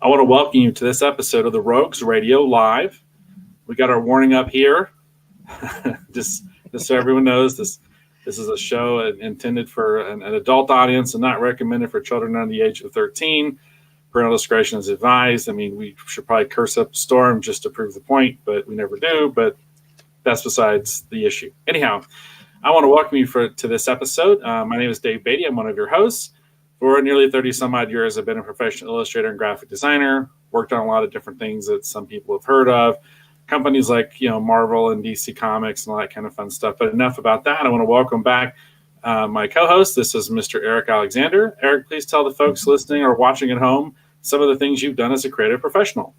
I want to welcome you to this episode of the Rogues Radio Live. We got our warning up here. just so everyone knows, this is a show intended for an adult audience and not recommended for children under the age of 13. Parental discretion is advised. I mean, we should probably curse up a storm just to prove the point, but we never do. But that's besides the issue. Anyhow, I want to welcome you to this episode. My name is Dave Beatty. I'm one of your hosts. For nearly 30 some odd years, I've been a professional illustrator and graphic designer, worked on a lot of different things that some people have heard of. Companies like, Marvel and DC Comics and all that kind of fun stuff. But enough about that. I want to welcome back my co-host. This is Mr. Eric Alexander. Eric, please tell the folks listening or watching at home some of the things you've done as a creative professional.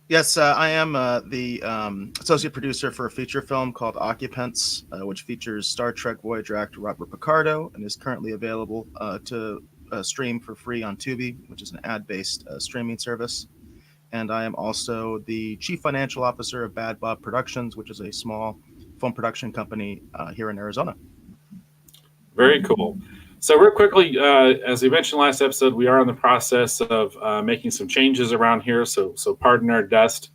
Yes, I am the associate producer for a feature film called Occupants, which features Star Trek Voyager actor Robert Picardo and is currently available to stream for free on Tubi, which is an ad-based streaming service. And I am also the chief financial officer of Bad Bob Productions, which is a small film production company here in Arizona. Very cool. So real quickly, as we mentioned last episode, we are in the process of making some changes around here. So pardon our dust.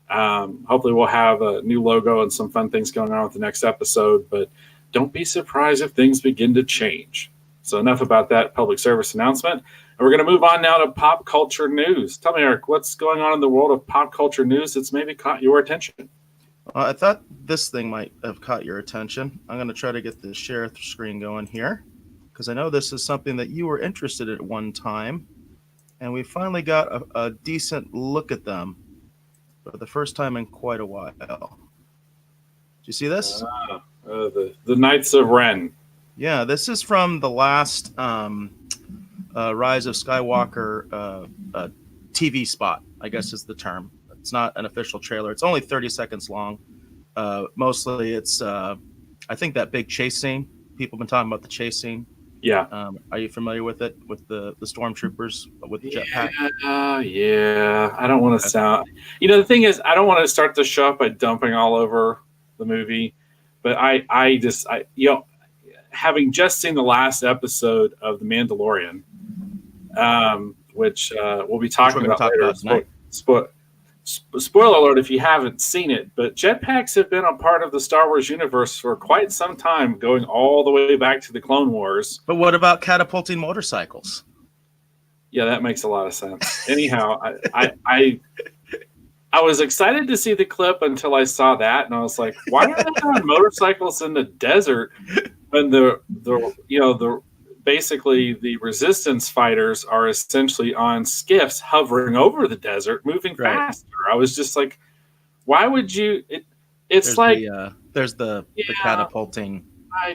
Hopefully we'll have a new logo and some fun things going on with the next episode. But don't be surprised if things begin to change. So enough about that public service announcement. And we're going to move on now to pop culture news. Tell me, Eric, what's going on in the world of pop culture news that's maybe caught your attention? I thought this thing might have caught your attention. I'm going to try to get the share screen going here, because I know this is something that you were interested in at one time, and we finally got a decent look at them for the first time in quite a while. Did you see this? The Knights of Ren. Yeah, this is from the last Rise of Skywalker TV spot, I guess is the term. It's not an official trailer. It's only 30 seconds long. Mostly it's, I think, that big chase scene. People have been talking about the chase scene. Yeah. Are you familiar with it, with the stormtroopers with the jetpack? Yeah. I don't want to sound... the thing is, I don't want to start the show by dumping all over the movie. But I just having just seen the last episode of The Mandalorian, which we'll be talking about later. Spoiler alert if you haven't seen it, but jetpacks have been a part of the Star Wars universe for quite some time, going all the way back to the Clone Wars. But what about catapulting motorcycles? Yeah, that makes a lot of sense. Anyhow, I was excited to see the clip until I saw that, and I was like, why are they on motorcycles in the desert when the basically the resistance fighters are essentially on skiffs hovering over the desert, moving faster. I was just like, why would you? There's the catapulting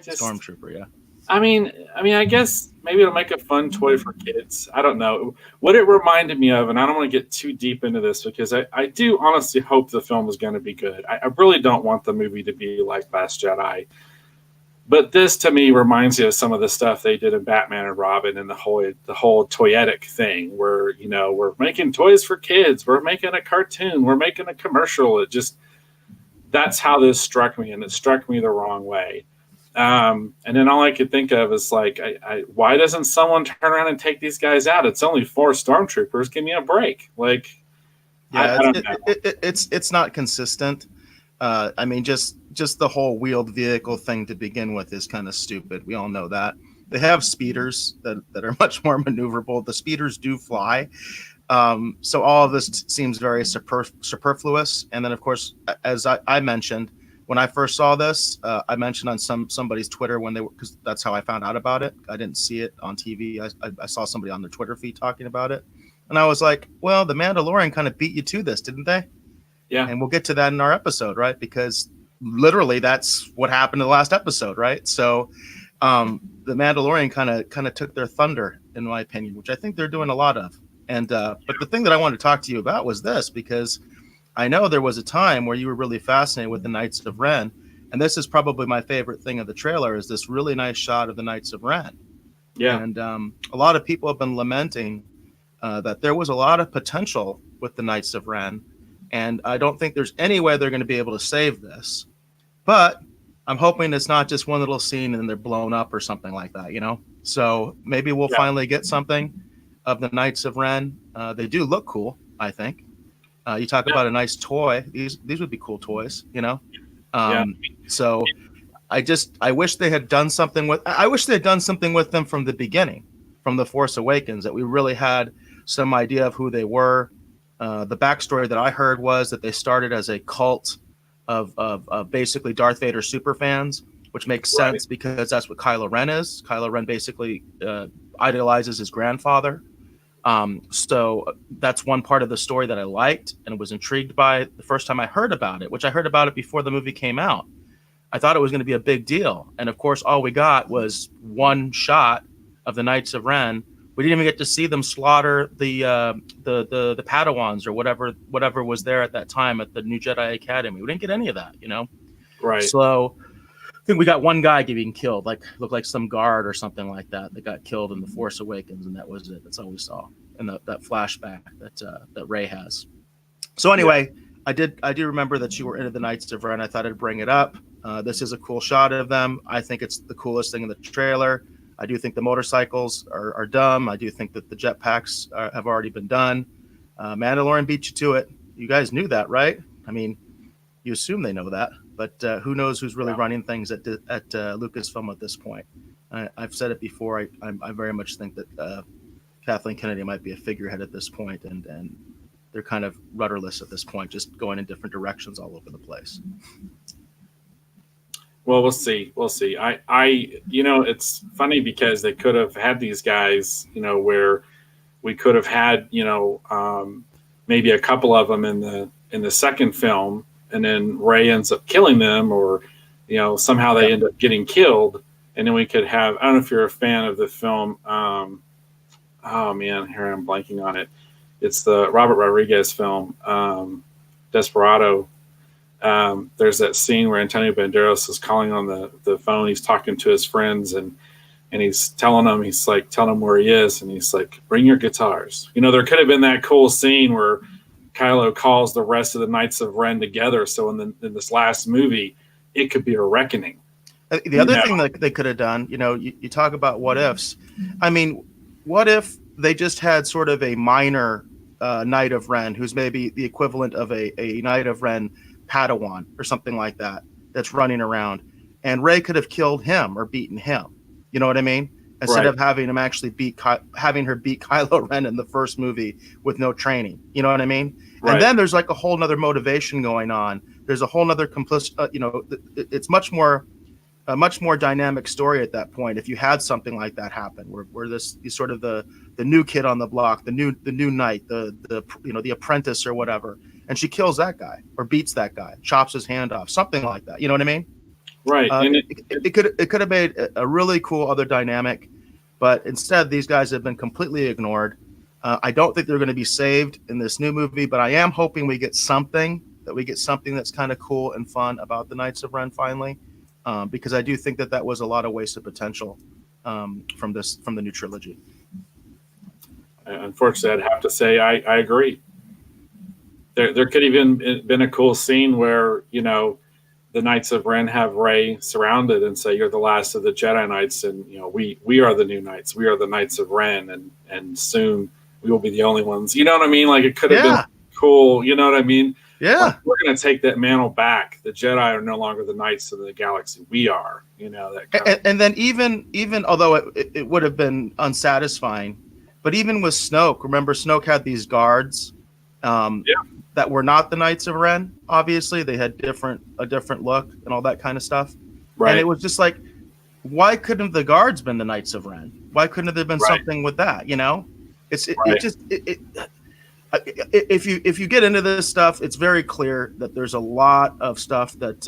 stormtrooper. Yeah. I mean, I guess maybe it'll make a fun toy for kids. I don't know. What it reminded me of, and I don't want to get too deep into this because I do honestly hope the film is going to be good. I really don't want the movie to be like Last Jedi. But this, to me, reminds you of some of the stuff they did in Batman and Robin and the whole toyetic thing where, we're making toys for kids. We're making a cartoon. We're making a commercial. That's how this struck me, and it struck me the wrong way. And then all I could think of is like, why doesn't someone turn around and take these guys out? It's only 4 stormtroopers. Give me a break. Like, yeah, I don't know. It's not consistent. Just the whole wheeled vehicle thing to begin with is kind of stupid. We all know that. They have speeders that are much more maneuverable. The speeders do fly. So all of this seems very superfluous. And then, of course, as I mentioned, when I first saw this, I mentioned on somebody's Twitter because that's how I found out about it. I didn't see it on TV. I saw somebody on their Twitter feed talking about it. And I was like, well, The Mandalorian kind of beat you to this, didn't they? Yeah. And we'll get to that in our episode, right? Because literally that's what happened in the last episode, right? So The Mandalorian kind of took their thunder, in my opinion, which I think they're doing a lot of. And but the thing that I wanted to talk to you about was this, because I know there was a time where you were really fascinated with the Knights of Ren. And this is probably my favorite thing of the trailer, is this really nice shot of the Knights of Ren. Yeah. And a lot of people have been lamenting that there was a lot of potential with the Knights of Ren. And I don't think there's any way they're going to be able to save this. But I'm hoping it's not just one little scene and they're blown up or something like that, So maybe we'll finally get something. of the Knights of Ren. They do look cool, I think. You talk about a nice toy. These would be cool toys, you know. So I wish they had done something with. I wish they had done something with them from the beginning, from The Force Awakens. That we really had some idea of who they were. The backstory that I heard was that they started as a cult of basically Darth Vader super fans, which makes sense because that's what Kylo Ren is. Kylo Ren basically idolizes his grandfather. So that's one part of the story that I liked and was intrigued by the first time I heard about it, which I heard about it before the movie came out. I thought it was going to be a big deal. And of course, all we got was one shot of the Knights of Ren. We didn't even get to see them slaughter the Padawans or whatever was there at that time at the New Jedi Academy. We didn't get any of that, you know? Right. So I think we got one guy getting killed, looked like some guard or something like that got killed in The Force Awakens, and that was it. That's all we saw in that flashback that Rey has. So anyway, I do remember that you were into the Knights of Ren. I thought I'd bring it up. This is a cool shot of them. I think it's the coolest thing in the trailer. I do think the motorcycles are dumb. I do think that the jetpacks have already been done. Mandalorian beat you to it. You guys knew that, right? I mean, you assume they know that, but who knows who's really running things at Lucasfilm at this point? I've said it before. I very much think that Kathleen Kennedy might be a figurehead at this point, and they're kind of rudderless at this point, just going in different directions all over the place. Well, we'll see. We'll see. It's funny because they could have had these guys, where we could have had, maybe a couple of them in the second film, and then Rey ends up killing them, or, somehow they end up getting killed, and then we could have. I don't know if you're a fan of the film. Oh man, here I'm blanking on it. It's the Robert Rodriguez film, Desperado. There's that scene where Antonio Banderas is calling on the phone. He's talking to his friends and he's telling them where he is. And he's like, bring your guitars. There could have been that cool scene where Kylo calls the rest of the Knights of Ren together. So in this last movie, it could be a reckoning. The other thing that they could have done, you talk about what ifs. I mean, what if they just had sort of a minor Knight of Ren who's maybe the equivalent of a Knight of Ren Padawan or something like that's running around, and Rey could have killed him or beaten him. You know what I mean? Instead of having him actually having her beat Kylo Ren in the first movie with no training. You know what I mean? Right. And then there's like a whole nother motivation going on. There's a whole nother it's a much more dynamic story at that point. If you had something like that happen, where this is sort of the new kid on the block, the new knight, the apprentice or whatever, and she kills that guy or beats that guy, chops his hand off, something like that. You know what I mean? Right. And it could have made a really cool other dynamic, but instead these guys have been completely ignored. I don't think they're going to be saved in this new movie, but I am hoping we get something that's kind of cool and fun about the Knights of Ren finally, because I do think that was a lot of wasted potential from the new trilogy. Unfortunately, I'd have to say I agree. There could have even been a cool scene where, the Knights of Ren have Rey surrounded and say, you're the last of the Jedi Knights. And, we are the new Knights. We are the Knights of Ren. And soon we will be the only ones. You know what I mean? Like, it could have been cool. You know what I mean? Yeah. Like, we're going to take that mantle back. The Jedi are no longer the Knights of the Galaxy. We are, that and then even although it would have been unsatisfying, but even with Snoke, remember Snoke had these guards that were not the Knights of Ren. Obviously, they had a different look and all that kind of stuff. Right. And it was just like, why couldn't the guards been the Knights of Ren? Why couldn't there been something with that? If you get into this stuff, it's very clear that there's a lot of stuff that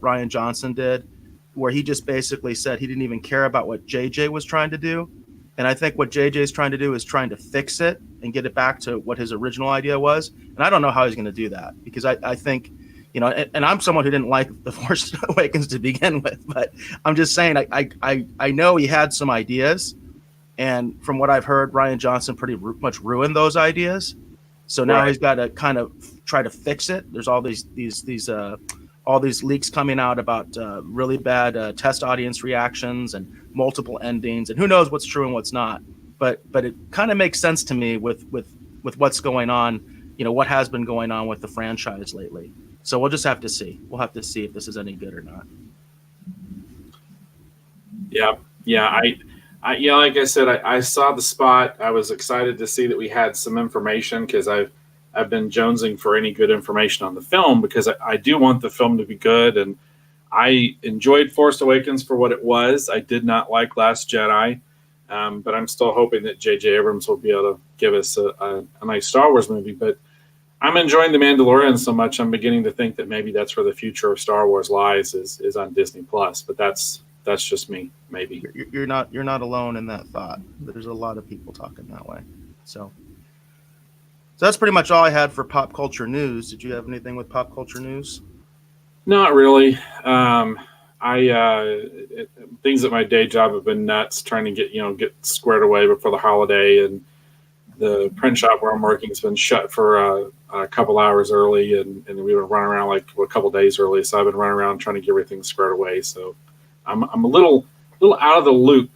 Rian Johnson did, where he just basically said he didn't even care about what JJ was trying to do. And I think what JJ is trying to do is trying to fix it and get it back to what his original idea was. And I don't know how he's going to do that, because I think, and I'm someone who didn't like The Force Awakens to begin with, but I'm just saying, I know he had some ideas, and from what I've heard, Rian Johnson pretty much ruined those ideas. So now he's got to kind of try to fix it. There's all these leaks coming out about really bad test audience reactions and multiple endings, and who knows what's true and what's not. but it kind of makes sense to me with what's going on, what has been going on with the franchise lately. So we'll just have to see. We'll have to see if this is any good or not. Yeah. Like I said, I saw the spot. I was excited to see that we had some information, because I've been jonesing for any good information on the film, because I do want the film to be good. And I enjoyed Force Awakens for what it was. I did not like Last Jedi, but I'm still hoping that J.J. Abrams will be able to give us a nice Star Wars movie. But I'm enjoying The Mandalorian so much, I'm beginning to think that maybe that's where the future of Star Wars lies, is on Disney Plus. But that's just me, maybe. You're not alone in that thought. There's a lot of people talking that way. So that's pretty much all I had for pop culture news. Did you have anything with pop culture news? Not really. Things at my day job have been nuts, trying to get squared away before the holiday, and the print shop where I'm working has been shut for a couple hours early, and we were running around like a couple days early. So I've been running around trying to get everything squared away. So I'm a little out of the loop,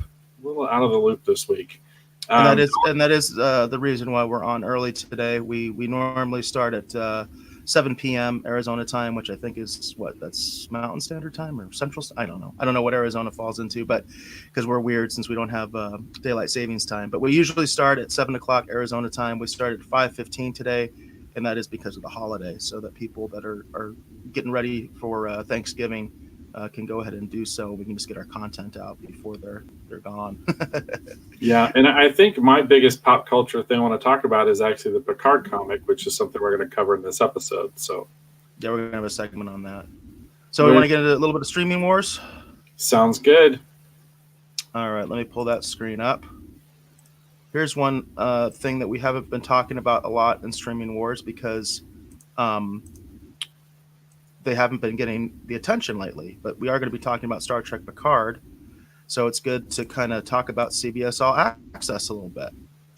this week. And that is the reason why we're on early today. We normally start at 7 p.m. Arizona time, which I think is that's Mountain Standard Time or Central. I don't know what Arizona falls into, but because we're weird since we don't have daylight savings time. But we usually start at 7 o'clock Arizona time. We started at 5:15 today, and that is because of the holiday, so that people that are getting ready for Thanksgiving can go ahead and do so. We can just get our content out before they're gone. Yeah, and I think my biggest pop culture thing I want to talk about is actually the Picard comic, which is something we're going to cover in this episode. So yeah, we're going to have a segment on that. So we want to get into a little bit of streaming wars? Sounds good. All right, let me pull that screen up. Here's one thing that we haven't been talking about a lot in streaming wars, because they haven't been getting the attention lately, but we are going to be talking about Star Trek Picard. So it's good to kind of talk about CBS All Access a little bit.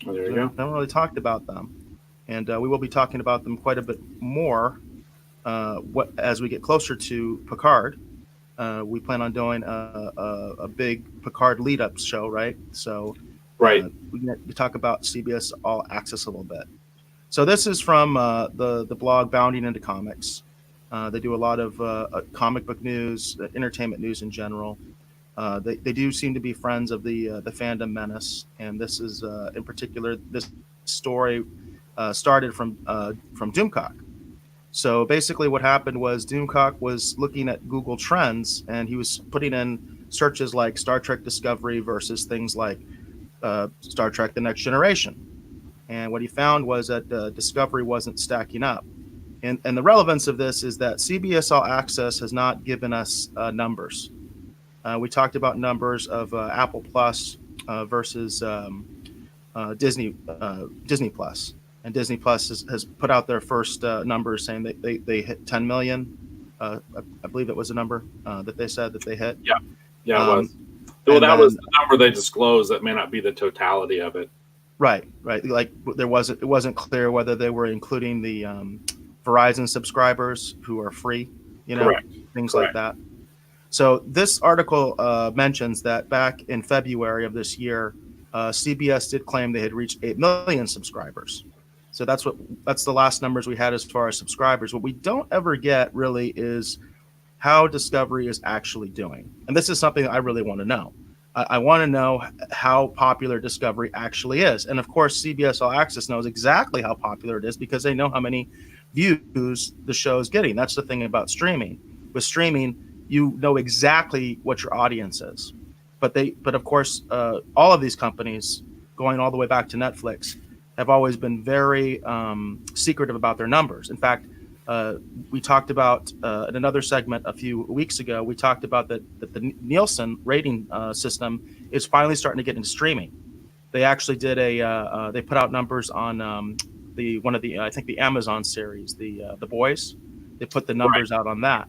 Well, there you go. We haven't really talked about them. And we will be talking about them quite a bit more as we get closer to Picard. We plan on doing a big Picard lead-up show, right? So right. We can talk about CBS All Access a little bit. So this is from the blog Bounding Into Comics. They do a lot of comic book news, entertainment news in general. They do seem to be friends of the fandom menace, and this is in particular, this story started from Doomcock. So basically, what happened was Doomcock was looking at Google Trends, and he was putting in searches like Star Trek Discovery versus things like Star Trek: The Next Generation, and what he found was that Discovery wasn't stacking up. And the relevance of this is that CBS All Access has not given us numbers. We talked about numbers of Apple Plus versus Disney Plus, and Disney Plus has put out their first numbers saying that they hit 10 million. I believe it was a number that they said that they hit. Yeah, it was. Well, that was the number they disclosed. That may not be the totality of it. Right. Like it wasn't clear whether they were including the Verizon subscribers who are free, Correct. Things Correct. like that. So this article mentions that back in February of this year, CBS did claim they had reached 8 million subscribers. So that's the last numbers we had as far as subscribers. What we don't ever get really is how Discovery is actually doing. And this is something I really want to know. I want to know how popular Discovery actually is. And of course, CBS All Access knows exactly how popular it is because they know how many views the show is getting. That's the thing about streaming. With streaming, you know exactly what your audience is. But of course, all of these companies, going all the way back to Netflix, have always been very secretive about their numbers. In fact, we talked about in another segment a few weeks ago, we talked about that the Nielsen rating system is finally starting to get into streaming. They actually did they put out numbers on I think the Amazon series, the Boys. They put the numbers out on that.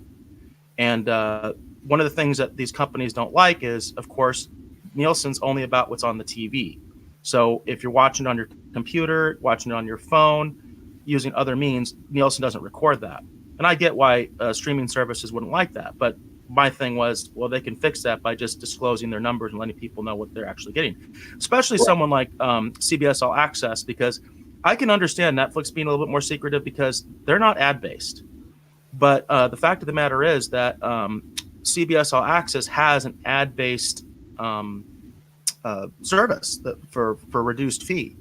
And one of the things that these companies don't like is, of course, Nielsen's only about what's on the TV. So if you're watching it on your computer, watching it on your phone, using other means, Nielsen doesn't record that. And I get why streaming services wouldn't like that. But my thing was, well, they can fix that by just disclosing their numbers and letting people know what they're actually getting, especially someone like CBS All Access, because I can understand Netflix being a little bit more secretive because they're not ad based. But the fact of the matter is that CBS All Access has an ad based service for reduced fee.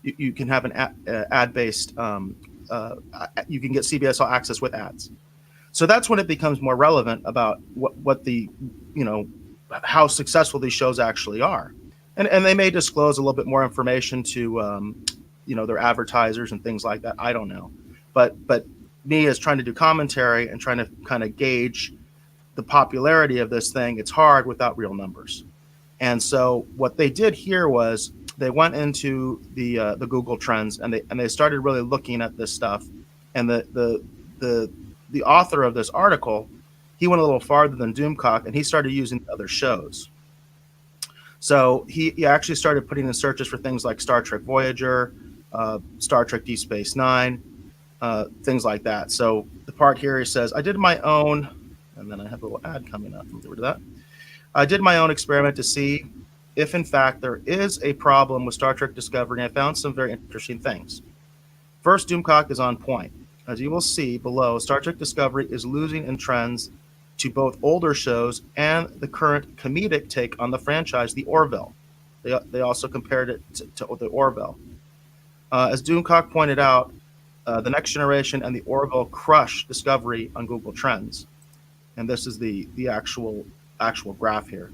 You can have an ad based. You can get CBS All Access with ads. So that's when it becomes more relevant about what the, how successful these shows actually are. And they may disclose a little bit more information to, their advertisers and things like that. I don't know. But me as trying to do commentary and trying to kind of gauge the popularity of this thing, it's hard without real numbers. And so what they did here was they went into the Google Trends and they started really looking at this stuff. And the author of this article, he went a little farther than Doomcock, and he started using other shows. So he actually started putting in searches for things like Star Trek Voyager, Star Trek Deep Space Nine, things like that. So the part here he says, I did my own, and then I have a little ad coming up. Get rid of that. I did my own experiment to see if, in fact, there is a problem with Star Trek Discovery, and I found some very interesting things. First, Doomcock is on point. As you will see below, Star Trek Discovery is losing in trends to both older shows and the current comedic take on the franchise, the Orville. They also compared it to the Orville. As Doomcock pointed out, the Next Generation and the Orville crush Discovery on Google Trends. And this is the actual graph here.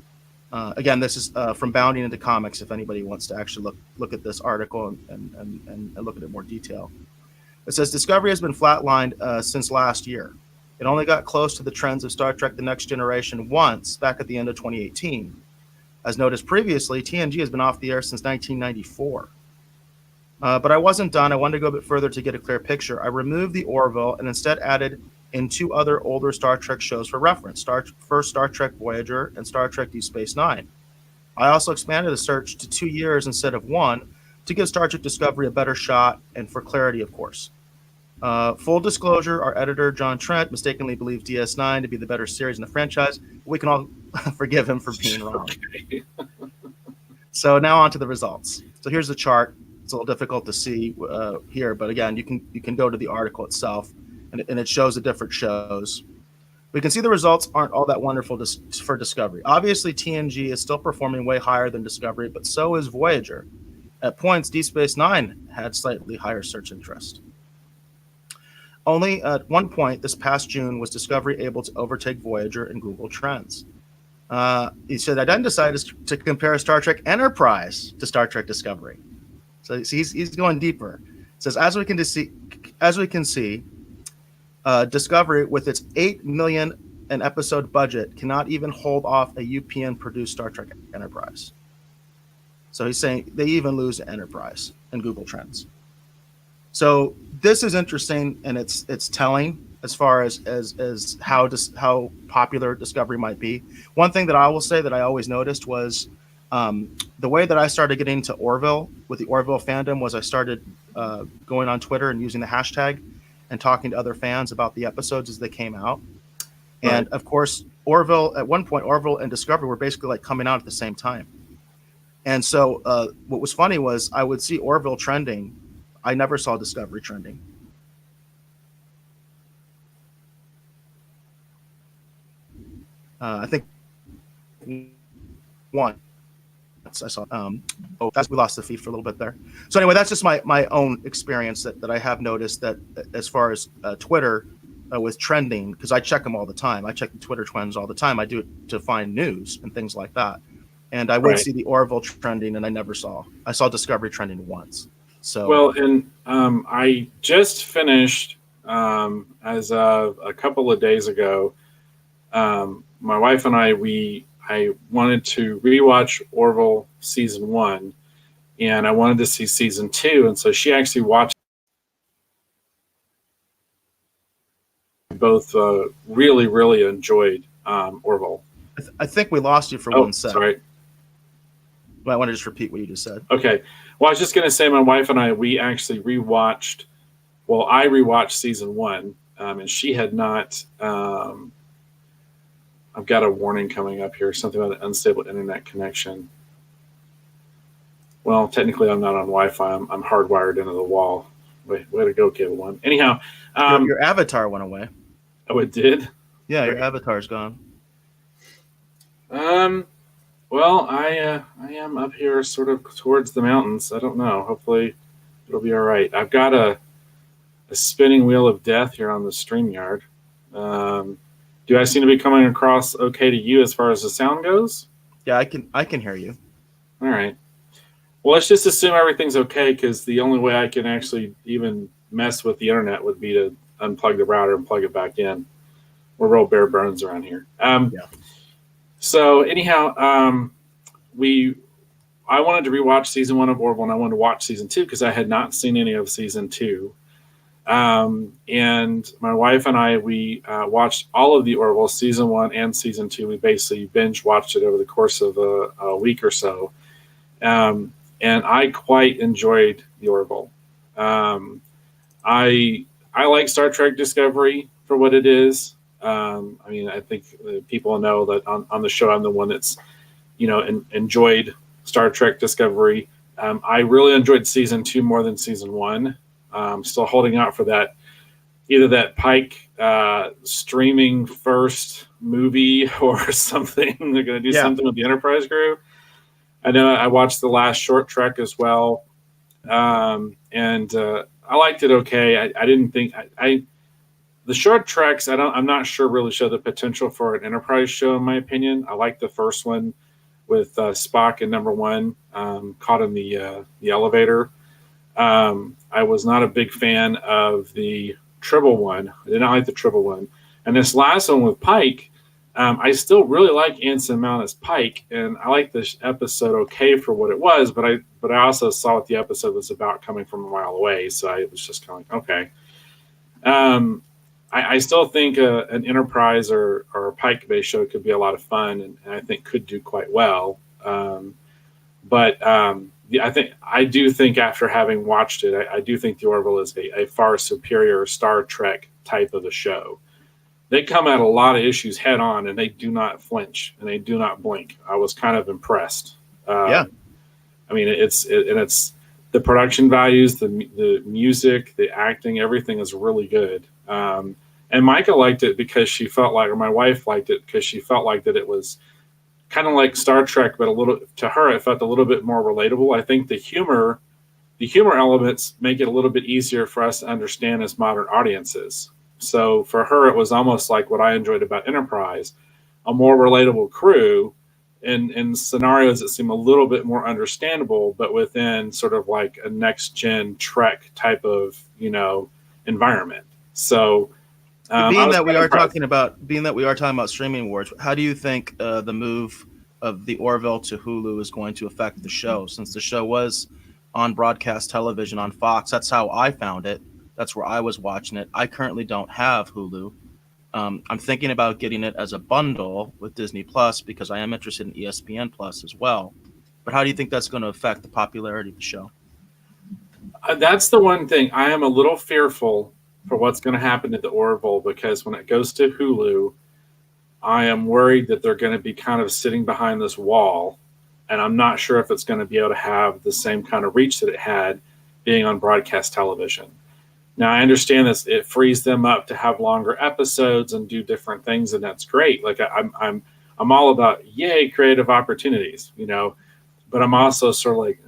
Again, this is from Bounding into Comics, if anybody wants to actually look at this article and look at it in more detail. It says Discovery has been flatlined since last year. It only got close to the trends of Star Trek The Next Generation once back at the end of 2018. As noticed previously, TNG has been off the air since 1994. But I wasn't done. I wanted to go a bit further to get a clear picture. I removed the Orville and instead added in two other older Star Trek shows for reference, first Star Trek Voyager and Star Trek Deep Space Nine. I also expanded the search to 2 years instead of one to give Star Trek Discovery a better shot and for clarity, of course. Full disclosure, our editor, John Trent, mistakenly believed DS9 to be the better series in the franchise. We can all forgive him for being wrong. Okay. So now on to the results. So here's the chart. It's a little difficult to see here, but again, you can go to the article itself, and it shows the different shows. We can see the results aren't all that wonderful for Discovery. Obviously, TNG is still performing way higher than Discovery, but so is Voyager. At points, Deep Space Nine had slightly higher search interest. Only at one point this past June was Discovery able to overtake Voyager in Google Trends. He said, I then decided to compare Star Trek Enterprise to Star Trek Discovery. So he's going deeper. It says, as we can see, Discovery, with its $8 million an episode budget, cannot even hold off a UPN-produced Star Trek Enterprise. So he's saying they even lose to Enterprise in Google Trends. So this is interesting, and it's telling as far as how popular Discovery might be. One thing that I will say that I always noticed was the way that I started getting to Orville with the Orville fandom was I started going on Twitter and using the hashtag and talking to other fans about the episodes as they came out. Right. And of course, Orville, at one point, Orville and Discovery were basically like coming out at the same time. And so what was funny was I would see Orville trending. I never saw Discovery trending. I think one. I saw. We lost the feed for a little bit there. So anyway, that's just my own experience that I have noticed that as far as Twitter with trending, because I check them all the time. I check the Twitter trends all the time. I do it to find news and things like that. And I would see the Orville trending, and I saw Discovery trending once. So well, and I just finished as of a couple of days ago. My wife and I wanted to rewatch Orville season 1, and I wanted to see season 2, and so she actually watched. Both really, really enjoyed Orville. I think we lost you for 1 second. Sorry. I want to just repeat what you just said. Okay. Well, I was just going to say my wife and I, we actually rewatched. Well, I rewatched season 1, and she had not. I've got a warning coming up here, something about an unstable internet connection. Well, technically I'm not on Wi-Fi. I'm hardwired into the wall. Way to go, Cable One. Anyhow, your avatar went away. Oh, it did? Yeah, your avatar's gone. Well, I am up here sort of towards the mountains. I don't know. Hopefully it'll be all right. I've got a spinning wheel of death here on the StreamYard. Do I seem to be coming across okay to you as far as the sound goes? Yeah, I can hear you. All right. Well, let's just assume everything's okay, because the only way I can actually even mess with the internet would be to unplug the router and plug it back in. We're real bare bones around here. Yeah. So anyhow, I wanted to rewatch season 1 of Orville, and I wanted to watch season 2 because I had not seen any of season 2. And my wife and I, we watched all of the Orville, season 1 and season 2. We basically binge watched it over the course of a week or so. And I quite enjoyed the Orville. I like Star Trek Discovery for what it is. I mean, I think people know that on the show, I'm the one that's, enjoyed Star Trek Discovery. I really enjoyed season 2 more than season 1. Still holding out for that, either that Pike streaming first movie or something. They're going to do something with the Enterprise crew. I know I watched the last Short Trek as well, and I liked it okay. I didn't think the Short Treks, I'm not sure really show the potential for an Enterprise show, in my opinion. I liked the first one with Spock and Number One caught in the elevator. I was not a big fan of the Tribble one. I did not like the Tribble one. And this last one with Pike, I still really like Anson Mount as Pike, and I like this episode okay for what it was, but I also saw what the episode was about coming from a mile away, so I was just kind of like, okay. I still think an Enterprise or a Pike-based show could be a lot of fun, and I think could do quite well. I do think after having watched it, I do think the Orville is a far superior Star Trek type of a show. They come at a lot of issues head on, and they do not flinch and they do not blink. I was kind of impressed. I mean, it's the production values, the music, the acting, everything is really good. And Micah liked it because she felt like, or my wife liked it because she felt like that it was kind of like Star Trek, but to her, it felt a little bit more relatable. I think the humor elements make it a little bit easier for us to understand as modern audiences. So for her, it was almost like what I enjoyed about Enterprise, a more relatable crew in scenarios that seem a little bit more understandable, but within sort of like a next gen Trek type of, environment. So being that we are talking about streaming wars, how do you think the move of the Orville to Hulu is going to affect the show? Since the show was on broadcast television on Fox, that's how I found it. That's where I was watching it. I currently don't have Hulu. I'm thinking about getting it as a bundle with Disney Plus because I am interested in ESPN Plus as well. But how do you think that's going to affect the popularity of the show? That's the one thing. I am a little fearful for what's going to happen to the Orville, because when it goes to Hulu, I am worried that they're going to be kind of sitting behind this wall, and I'm not sure if it's going to be able to have the same kind of reach that it had being on broadcast television. Now, I understand this; it frees them up to have longer episodes and do different things, and that's great. Like I'm all about yay creative opportunities, but I'm also sort of like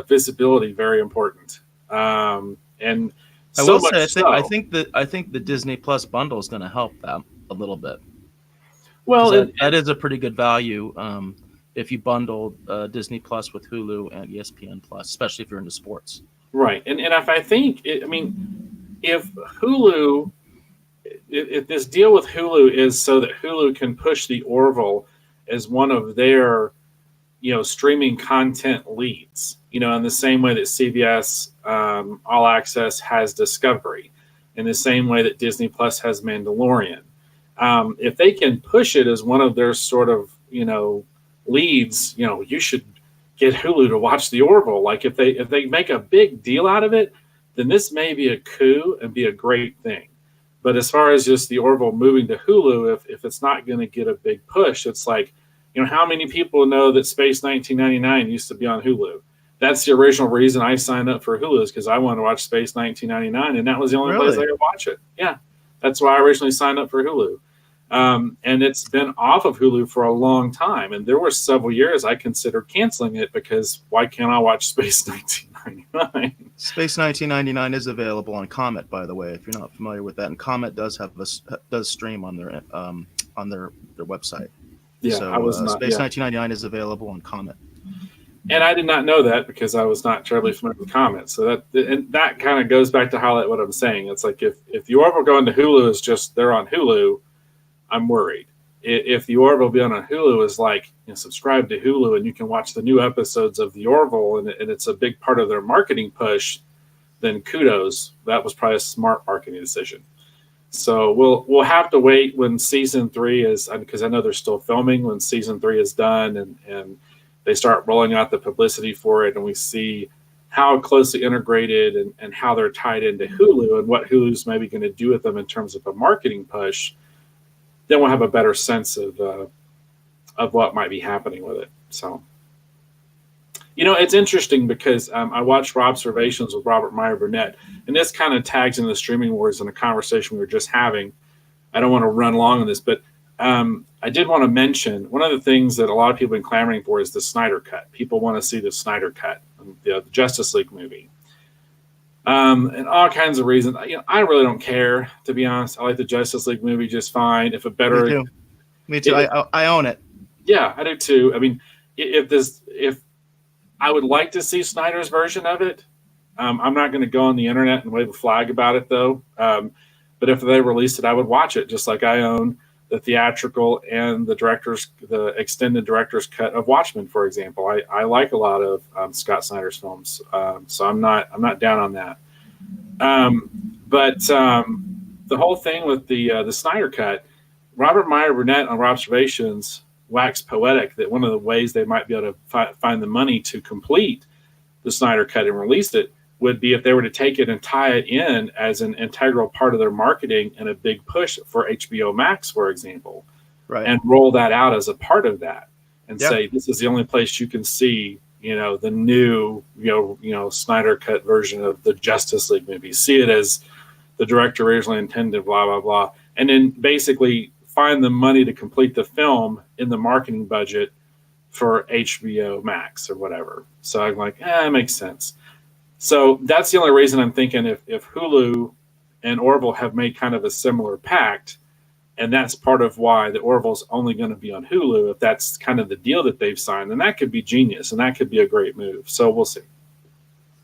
visibility, very important. And I will say, I think the Disney Plus bundle is going to help them a little bit. Well, that is a pretty good value if you bundle Disney Plus with Hulu and ESPN Plus, especially if you're into sports. Right, and if I think, if Hulu, if this deal with Hulu is so that Hulu can push the Orville as one of their, streaming content leads, in the same way that CBS All Access has Discovery, in the same way that Disney Plus has Mandalorian. If they can push it as one of their sort of, leads, you should get Hulu to watch the Orville. Like if they make a big deal out of it, then this may be a coup and be a great thing. But as far as just the Orville moving to Hulu, if it's not going to get a big push, it's like, how many people know that Space 1999 used to be on Hulu? That's the original reason I signed up for Hulu, is because I wanted to watch Space 1999, and that was the only place I could watch it. Yeah, that's why I originally signed up for Hulu. And it's been off of Hulu for a long time. And there were several years I considered canceling it because why can't I watch Space 1999? Space 1999 is available on Comet, by the way, if you're not familiar with that. And Comet does stream on their website. Yeah, so I was not, Space 1999 is available on Comet. And I did not know that because I was not terribly familiar with Comet. So that kind of goes back to highlight what I'm saying. It's like if the Orville going to Hulu is just they're on Hulu, I'm worried. If the Orville being on Hulu is like, subscribe to Hulu and you can watch the new episodes of the Orville and it's a big part of their marketing push, then kudos. That was probably a smart marketing decision. So we'll have to wait when season 3 is, because I know they're still filming, when season 3 is done and they start rolling out the publicity for it and we see how closely integrated and how they're tied into Hulu and what Hulu's maybe going to do with them in terms of a marketing push. Then we'll have a better sense of what might be happening with it. So, it's interesting because I watched Robservations with Robert Meyer Burnett, and this kind of tags into the streaming wars in a conversation we were just having. I don't want to run long on this, but I did want to mention one of the things that a lot of people have been clamoring for is the Snyder Cut. People want to see the Snyder Cut, the Justice League movie. And all kinds of reasons. I really don't care, to be honest. I like the Justice League movie just fine. If a better, me too. I own it. Yeah, I do too. I mean, if I would like to see Snyder's version of it, I'm not going to go on the internet and wave a flag about it though. But if they released it, I would watch it, just like I own the theatrical and the extended director's cut of Watchmen, for example. I like a lot of Scott Snyder's films, so I'm not down on that. But the whole thing with the Snyder Cut, Robert Meyer Burnett on Observations waxed poetic that one of the ways they might be able to find the money to complete the Snyder Cut and release it would be if they were to take it and tie it in as an integral part of their marketing and a big push for HBO Max, for example, right, and roll that out as a part of that and say, this is the only place you can see, the new, Snyder Cut version of the Justice League movie. See it as the director originally intended, blah, blah, blah. And then basically find the money to complete the film in the marketing budget for HBO Max or whatever. So I'm like, it makes sense. So that's the only reason I'm thinking if Hulu and Orville have made kind of a similar pact, and that's part of why the Orville's only going to be on Hulu, if that's kind of the deal that they've signed, then that could be genius and that could be a great move. So we'll see.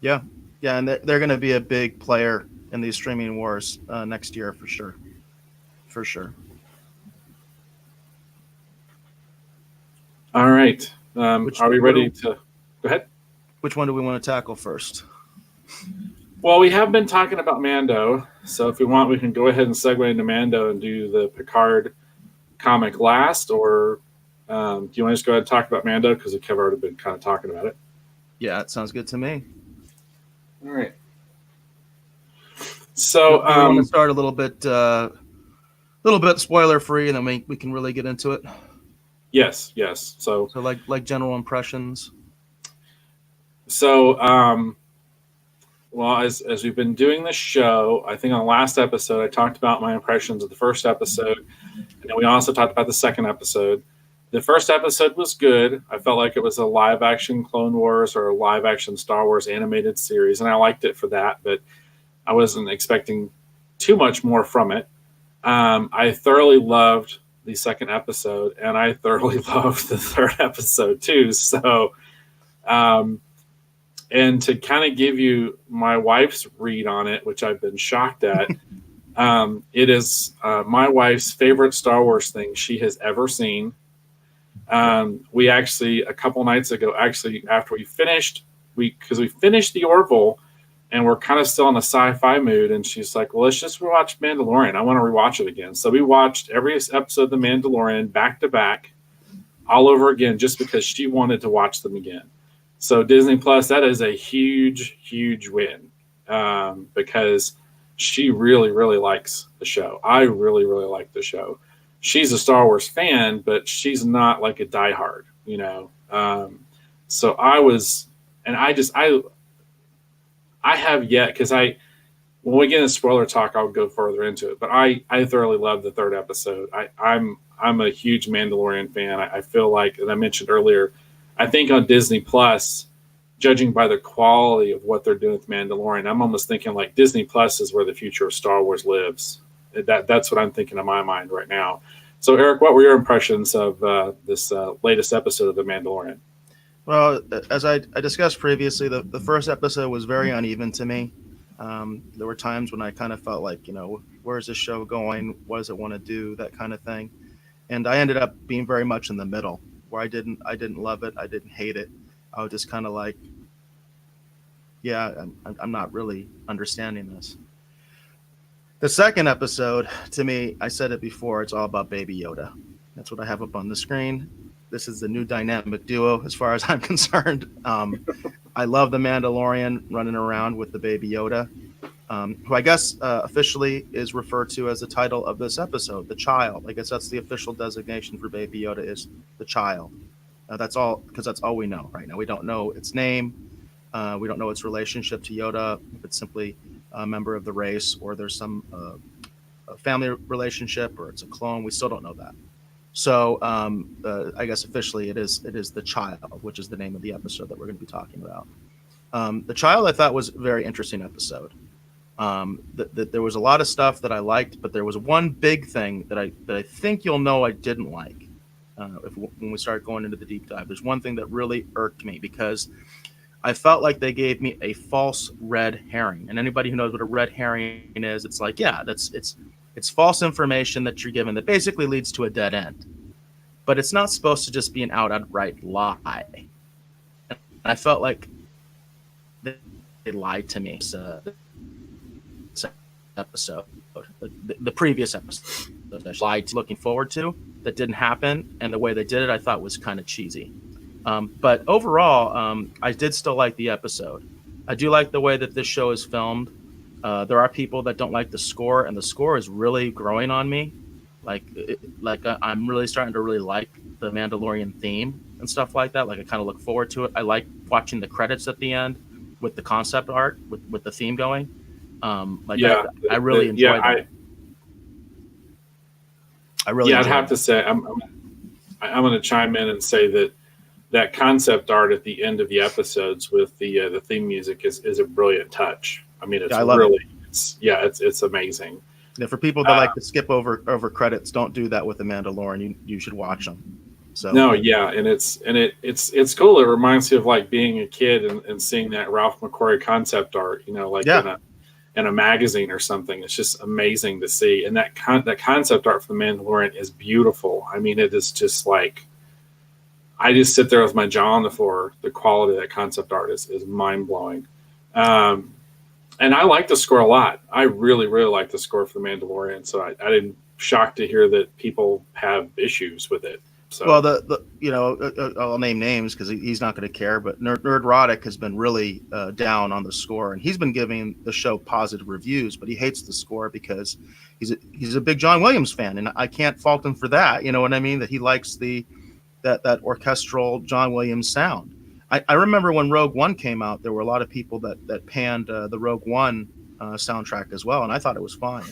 Yeah, and they're going to be a big player in these streaming wars next year for sure. For sure. All right. Are we ready to go ahead? Which one do we want to tackle first? Well, we have been talking about Mando, so if we want, we can go ahead and segue into Mando and do the Picard comic last, or do you want to just go ahead and talk about Mando because we've already been kind of talking about it? Yeah, it sounds good to me. All right. So I want to start a little bit spoiler free, and then we can really get into it. Yes. So like general impressions. So, well, as we've been doing this show, I think on the last episode, I talked about my impressions of the first episode, and then we also talked about the second episode. The first episode was good. I felt like it was a live-action Clone Wars or a live-action Star Wars animated series, and I liked it for that, but I wasn't expecting too much more from it. I thoroughly loved the second episode, and I thoroughly loved the third episode too. So, and to kind of give you my wife's read on it, which I've been shocked at, it is my wife's favorite Star Wars thing she has ever seen. We actually, a couple nights ago, after we finished, because we finished the Orville, and we're kind of still in a sci-fi mood, and she's like, well, let's just rewatch Mandalorian. I want to rewatch it again. So we watched every episode of The Mandalorian back to back all over again just because she wanted to watch them again. So Disney Plus, that is a huge, huge win because she really, really likes the show. I really, really like the show. She's a Star Wars fan, but she's not like a diehard, you know. So I was, and I have yet, because when we get into spoiler talk, I'll go further into it. But I thoroughly love the third episode. I'm a huge Mandalorian fan. I feel like, and I mentioned earlier, I think on Disney Plus, judging by the quality of what they're doing with Mandalorian, I'm almost thinking like Disney Plus is where the future of Star Wars lives. That's what I'm thinking in my mind right now. So, Eric, what were your impressions of this latest episode of The Mandalorian? Well, as I discussed previously, the first episode was very uneven to me. There were times when I kind of felt like, where's this show going? What does it want to do? That kind of thing. And I ended up being very much in the middle, where I didn't love it. I didn't hate it. I was just kind of like, yeah, I'm not really understanding this. The second episode, to me, I said it before, it's all about Baby Yoda. That's what I have up on the screen. This is the new dynamic duo, as far as I'm concerned. I love the Mandalorian running around with the Baby Yoda, who I guess officially is referred to as the title of this episode, the child. I guess that's the official designation for Baby Yoda, is the child. That's all, because that's all we know right now. We don't know its name. We don't know its relationship to Yoda, if it's simply a member of the race, or there's some a family relationship, or it's a clone. We still don't know that. So I guess officially it is the child, which is the name of the episode that we're going to be talking about. The child, I thought, was a very interesting episode. There was a lot of stuff that I liked, but there was one big thing that I think you'll know I didn't like. When we start going into the deep dive, there's one thing that really irked me, because I felt like they gave me a false red herring. And anybody who knows what a red herring is, it's like, yeah, it's false information that you're given that basically leads to a dead end. But it's not supposed to just be an outright lie. And I felt like they lied to me. Episode, the previous episode that I lied looking forward to, that didn't happen, and the way they did it I thought was kind of cheesy. But overall, I did still like the episode. I do like the way that this show is filmed. There are people that don't like the score, and the score is really growing on me. I'm really starting to really like the Mandalorian theme and stuff like that. Like, I kind of look forward to it. I like watching the credits at the end with the concept art, with the theme going. I really enjoyed it. I'd have to say I'm going to chime in and say that concept art at the end of the episodes with the theme music is a brilliant touch. I mean, it's amazing. Yeah, for people that like to skip over credits, don't do that with the Mandalorian. You should watch them. So and it's cool. It reminds me of like being a kid and seeing that Ralph McQuarrie concept art, in a magazine or something. It's just amazing to see. And that concept art for the Mandalorian is beautiful. I mean, it is just like, I just sit there with my jaw on the floor. The quality of that concept art is mind blowing. And I like the score a lot. I really, really like the score for the Mandalorian. So I didn't shocked to hear that people have issues with it. So, well, I'll name names because he's not going to care. But Nerdrotic has been really down on the score, and he's been giving the show positive reviews, but he hates the score because he's a big John Williams fan, and I can't fault him for that. You know what I mean? That he likes that orchestral John Williams sound. I remember when Rogue One came out, there were a lot of people that panned the Rogue One soundtrack as well, and I thought it was fine.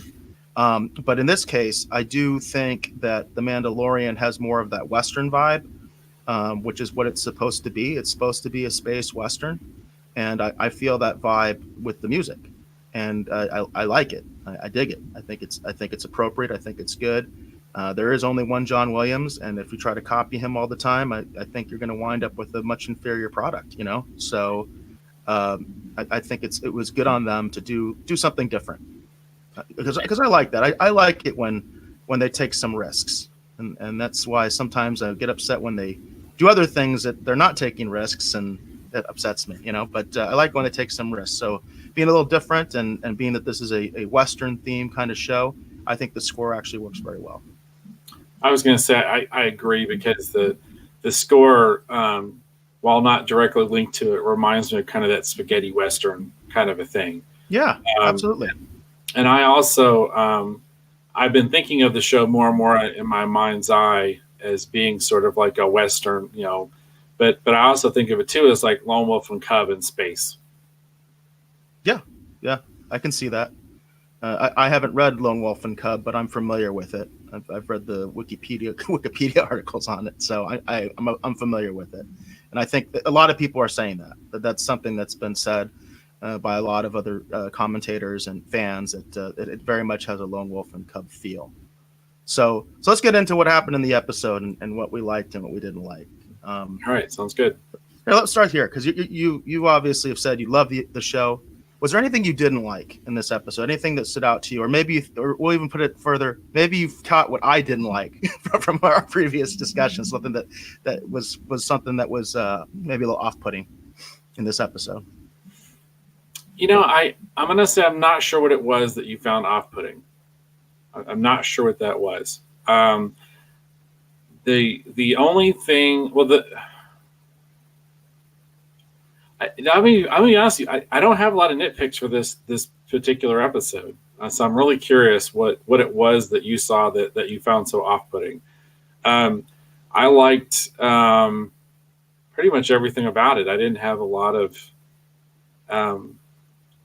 But in this case, I do think that The Mandalorian has more of that Western vibe, which is what it's supposed to be. It's supposed to be a space Western, and I feel that vibe with the music, and I like it. I dig it. I think it's appropriate. I think it's good. There is only one John Williams, and if you try to copy him all the time, I think you're going to wind up with a much inferior product. So I think it was good on them to do something different. Because I like that. I like it when they take some risks, and that's why sometimes I get upset when they do other things that they're not taking risks, and that upsets me. But I like when they take some risks. So being a little different, and being that this is a Western theme kind of show, I think the score actually works very well. I was going to say I agree, because the score, while not directly linked to it, reminds me of kind of that spaghetti Western kind of a thing. Yeah, absolutely. And I also I've been thinking of the show more and more in my mind's eye as being sort of like a Western, but I also think of it too as like Lone Wolf and Cub in space. Yeah, I can see that. I haven't read Lone Wolf and Cub, but I'm familiar with it. I've read the Wikipedia articles on it, so I'm familiar with it. And I think that a lot of people are saying that that's something that's been said by a lot of other commentators and fans that it very much has a Lone Wolf and Cub feel. So let's get into what happened in the episode and what we liked and what we didn't like. All right, sounds good. Here, let's start here because you obviously have said you love the show. Was there anything you didn't like in this episode? Anything that stood out to you, or we'll even put it further. Maybe you've caught what I didn't like from our previous discussion. Something that was something that was maybe a little off-putting in this episode. I'm gonna say I'm not sure what it was that you found off-putting. I'm not sure what that was. The only thing, I'm gonna be honest with you, I don't have a lot of nitpicks for this particular episode. So I'm really curious what it was that you saw that you found so off-putting. I liked pretty much everything about it. I didn't have a lot of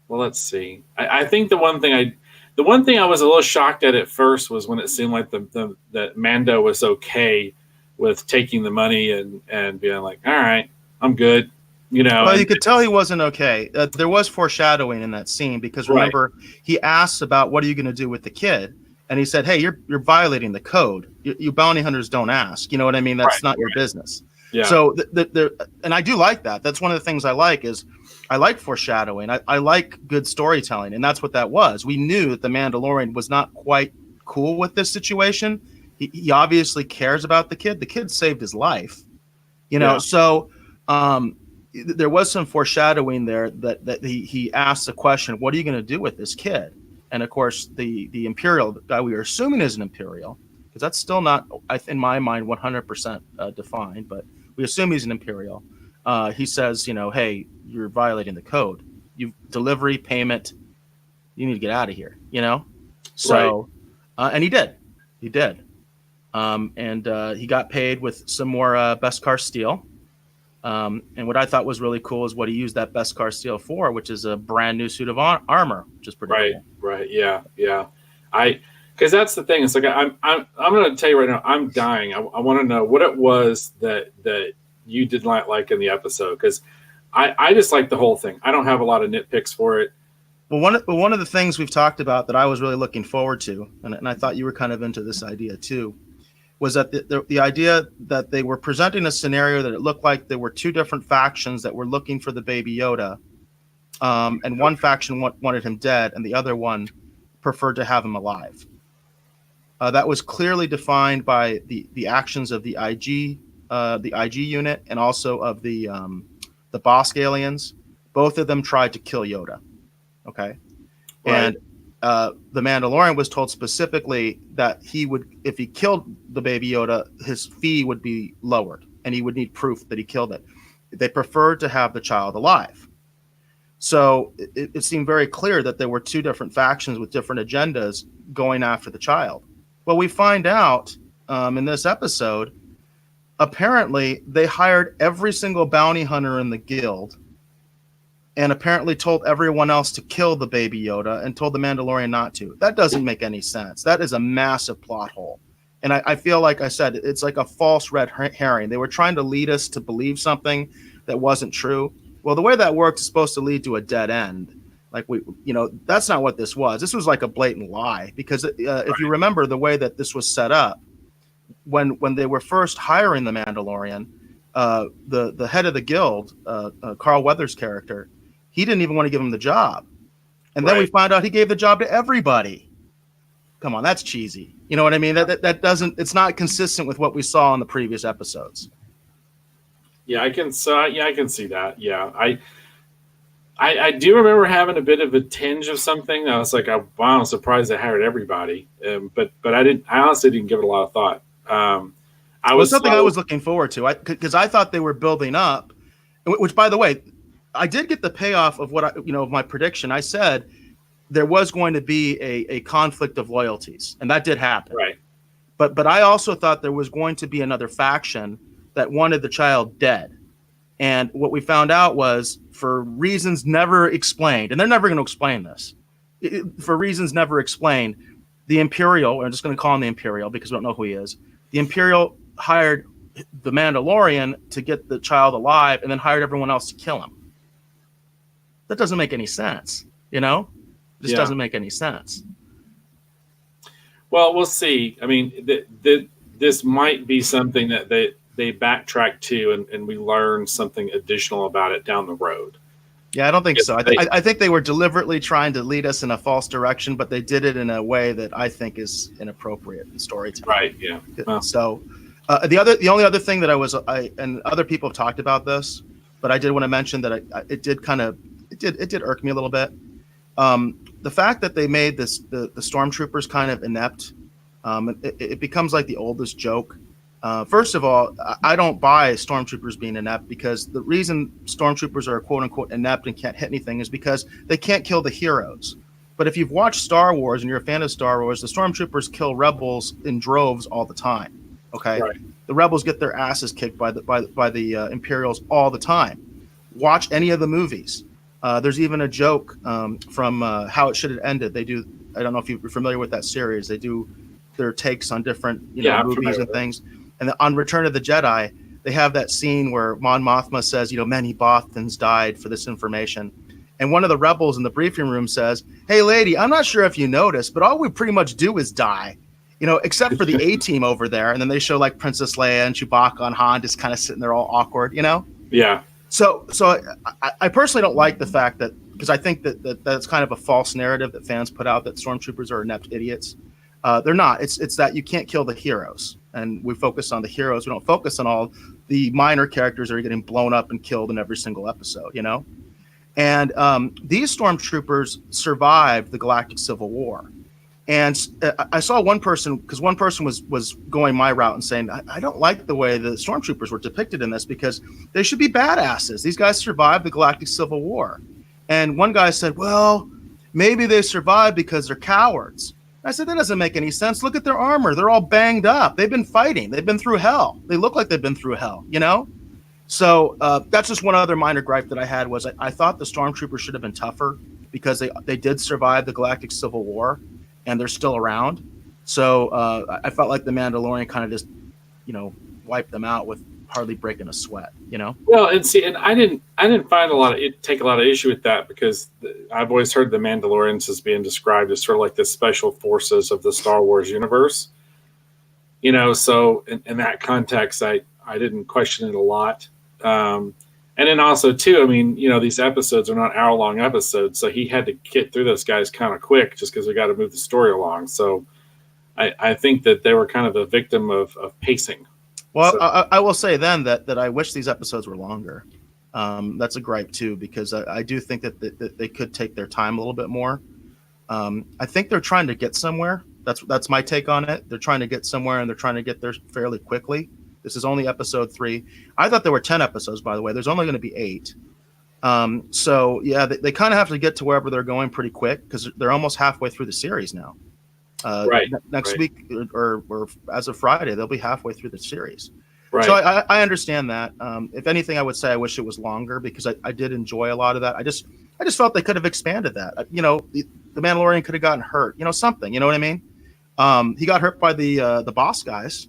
let's see. I think the one thing I was a little shocked at first was when it seemed like that Mando was okay with taking the money and being like, all right, I'm good. Well, you could tell he wasn't okay. There was foreshadowing in that scene because remember, he asks about what are you going to do with the kid, and he said, "Hey, you're violating the code. You bounty hunters don't ask. You know what I mean? That's not your business." Yeah. So and I do like that. That's one of the things I like is I like foreshadowing. I like good storytelling, and that's what that was. We knew that the Mandalorian was not quite cool with this situation. He obviously cares about the kid. The kid saved his life. So. There was some foreshadowing there that he asked the question, what are you going to do with this kid? And of course, the Imperial guy we are assuming is an Imperial, because that's still not, in my mind, 100% defined, but we assume he's an Imperial. He says, hey, you're violating the code. You delivery, payment, you need to get out of here, So, and he did. He did. And he got paid with some more Beskar steel. And what I thought was really cool is what he used that Beskar steel for, which is a brand new suit of armor, which is pretty cool. Right. Yeah. Because that's the thing. It's like I'm going to tell you right now, I'm dying. I want to know what it was that you did not like in the episode, because I just like the whole thing. I don't have a lot of nitpicks for it. Well, one of the things we've talked about that I was really looking forward to, and I thought you were kind of into this idea too, was that the idea that they were presenting a scenario that it looked like there were two different factions that were looking for the baby Yoda, and one faction wanted him dead, and the other one preferred to have him alive. That was clearly defined by the actions of the IG unit, and also of the Bosk aliens. Both of them tried to kill Yoda. Okay, right. And the Mandalorian was told specifically that he would, if he killed the baby Yoda, his fee would be lowered, and he would need proof that he killed it. They preferred to have the child alive. So it seemed very clear that there were two different factions with different agendas going after the child. Well, we find out in this episode, apparently they hired every single bounty hunter in the guild, and apparently told everyone else to kill the baby Yoda and told the Mandalorian not to. That doesn't make any sense. That is a massive plot hole. And I feel like I said, it's like a false red herring. They were trying to lead us to believe something that wasn't true. Well, the way that works is supposed to lead to a dead end. Like that's not what this was. This was like a blatant lie, because if you remember the way that this was set up, when they were first hiring the Mandalorian, the head of the guild, Carl Weathers' character, he didn't even want to give him the job. And then we find out he gave the job to everybody. Come on, that's cheesy. You know what I mean? That doesn't, it's not consistent with what we saw in the previous episodes. Yeah, I can see that. Yeah. I do remember having a bit of a tinge of something. I was like, wow, I'm surprised they hired everybody. But I honestly didn't give it a lot of thought. I was looking forward to, because I thought they were building up, which, by the way, I did get the payoff of what of my prediction. I said there was going to be a conflict of loyalties, and that did happen. Right. But I also thought there was going to be another faction that wanted the child dead. And what we found out was, for reasons never explained, and they're never going to explain this, for reasons never explained, the Imperial, I'm just going to call him the Imperial because we don't know who he is, the Imperial hired the Mandalorian to get the child alive and then hired everyone else to kill him. That doesn't make any sense, you know? It just doesn't make any sense. Well, we'll see. I mean, this might be something that they backtrack to, and we learn something additional about it down the road. Yeah, I don't think so. I think they were deliberately trying to lead us in a false direction, but they did it in a way that I think is inappropriate in storytelling. Right. Yeah. Well. So the only other thing that and other people have talked about this, but I did want to mention that it did irk me a little bit. The fact that they made the stormtroopers kind of inept, it becomes like the oldest joke. First of all, I don't buy stormtroopers being inept, because the reason stormtroopers are quote unquote inept and can't hit anything is because they can't kill the heroes. But if you've watched Star Wars and you're a fan of Star Wars, the stormtroopers kill rebels in droves all the time. Okay, right. The rebels get their asses kicked by the Imperials all the time. Watch any of the movies. There's even a joke from How It Should Have Ended. They do. I don't know if you're familiar with that series. They do their takes on different movies and things. And on Return of the Jedi, they have that scene where Mon Mothma says, many Bothans died for this information. And one of the rebels in the briefing room says, "Hey, lady, I'm not sure if you noticed, but all we pretty much do is die, except for the A-team over there." And then they show like Princess Leia and Chewbacca and Han just kind of sitting there all awkward, Yeah. So I personally don't like the fact that, because I think that's kind of a false narrative that fans put out, that stormtroopers are inept idiots. They're not. It's that you can't kill the heroes, and we focus on the heroes. We don't focus on all the minor characters that are getting blown up and killed in every single episode, And these stormtroopers survived the Galactic Civil War. And I saw one person, because one person was going my route and saying, I don't like the way the stormtroopers were depicted in this, because they should be badasses. These guys survived the Galactic Civil War. And one guy said, well, maybe they survived because they're cowards. I said, that doesn't make any sense. Look at their armor. They're all banged up. They've been fighting. They've been through hell. They look like they've been through hell, So that's just one other minor gripe that I had, was I thought the stormtroopers should have been tougher, because they did survive the Galactic Civil War and they're still around. So I felt like the Mandalorian kind of just, wiped them out with hardly breaking a sweat, Well, and I didn't take a lot of issue with that, because I've always heard the Mandalorians as being described as sort of like the special forces of the Star Wars universe. So in that context, I didn't question it a lot. And then also too, I mean, these episodes are not hour-long episodes, so he had to get through those guys kind of quick, just because we got to move the story along. So I think that they were kind of a victim of pacing. Well, so. I will say then that I wish these episodes were longer. That's a gripe too, because I do think that they could take their time a little bit more. I think they're trying to get somewhere. That's my take on it. They're trying to get somewhere, and they're trying to get there fairly quickly. This is only episode 3. I thought there were 10 episodes, by the way. There's only going to be 8. So yeah, they kind of have to get to wherever they're going pretty quick, because they're almost halfway through the series now. Right. Next week or as of Friday, they'll be halfway through the series. Right. So I understand that. If anything, I would say I wish it was longer, because I did enjoy a lot of that. I just felt they could have expanded that. The Mandalorian could have gotten hurt. Something. You know what I mean? He got hurt by the boss guys.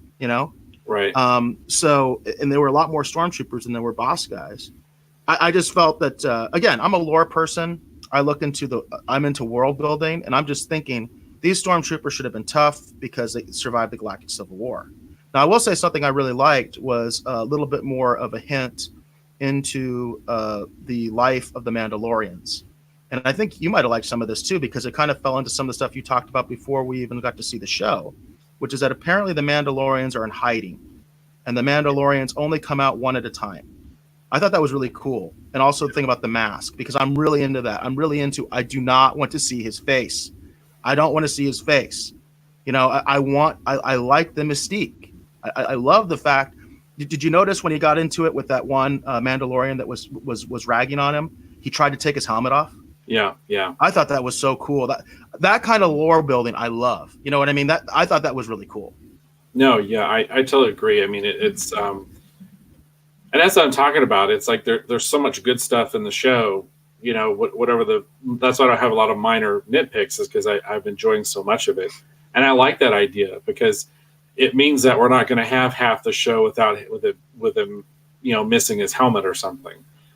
Right. So, and there were a lot more stormtroopers than there were boss guys. I just felt that, again, I'm a lore person. I'm into world building, and I'm just thinking these stormtroopers should have been tough because they survived the Galactic Civil War. Now, I will say something I really liked was a little bit more of a hint into the life of the Mandalorians. And I think you might have liked some of this too, because it kind of fell into some of the stuff you talked about before we even got to see the show, which is that apparently the Mandalorians are in hiding, and the Mandalorians only come out one at a time. I thought that was really cool. And also the thing about the mask, because I'm really into that. I do not want to see his face. I don't want to see his face. I like the mystique. I love the fact. Did you notice when he got into it with that one Mandalorian that was ragging on him? He tried to take his helmet off. Yeah, yeah. I thought that was so cool. That kind of lore building, I love. You know what I mean? That I thought that was really cool. No, yeah, I totally agree. I mean, it's and that's what I'm talking about. It's like there's so much good stuff in the show. You know, whatever that's why I have a lot of minor nitpicks is because I've been enjoying so much of it, and I like that idea because it means that we're not going to have half the show with him, you know, missing his helmet or something.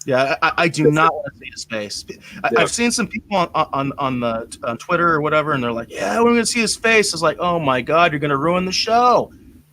Yeah, I do not want to see his face. I've seen some people on Twitter or whatever, and they're like, "Yeah, we're going to see his face." It's like, "Oh my God, you're going to ruin the show.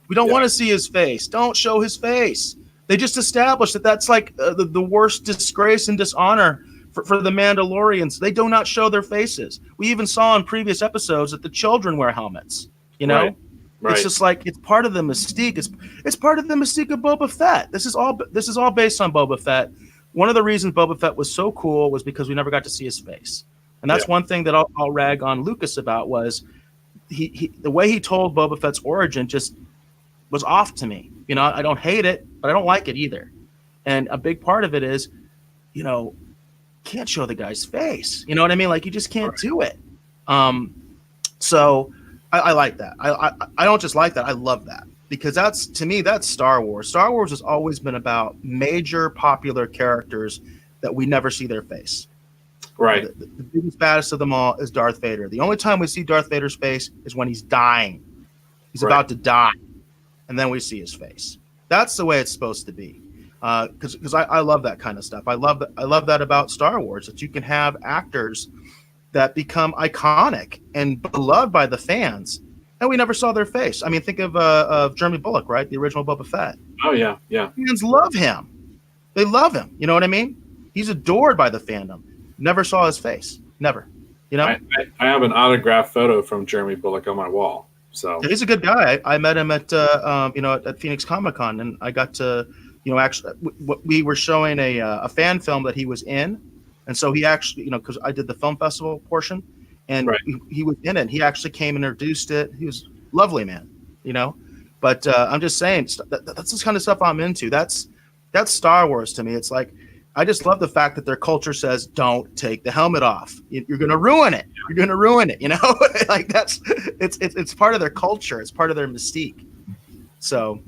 We don't want to see his face. Don't show his face." They just established that that's like the worst disgrace and dishonor for the Mandalorians. They do not show their faces. We even saw in previous episodes that the children wear helmets. You know, right. It's just like it's part of the mystique. It's part of the mystique of Boba Fett. This is all based on Boba Fett. One of the reasons Boba Fett was so cool was because we never got to see his face, and that's one thing that I'll rag on Lucas about was he the way he told Boba Fett's origin just was off to me. You know, I don't hate it, but I don't like it either. And a big part of it is, you know, can't show the guy's face. You know what I mean? Like you just can't do it. So I like that. I don't just like that. I love that because to me, that's Star Wars. Star Wars has always been about major popular characters that we never see their face. Right. The biggest, baddest of them all is Darth Vader. The only time we see Darth Vader's face is when he's dying. He's about to die. And then we see his face. That's the way it's supposed to be. Because I love that kind of stuff. I love that about Star Wars, that you can have actors that become iconic and beloved by the fans, and we never saw their face. I mean, think of Jeremy Bulloch, right? The original Boba Fett. Oh, yeah, yeah. Fans love him. They love him. You know what I mean? He's adored by the fandom. Never saw his face. Never. You know? I have an autographed photo from Jeremy Bulloch on my wall. So he's a good guy. I met him at at Phoenix Comic-Con, and I got to, actually we were showing a fan film that he was in, and so he actually, because I did the film festival portion, and he was in it. He actually came and introduced it. He was lovely, man. But I'm just saying that's the kind of stuff I'm into. That's Star Wars to me. It's like I just love the fact that their culture says don't take the helmet off. You're going to ruin it. You're going to ruin it. Like it's part of their culture. It's part of their mystique. So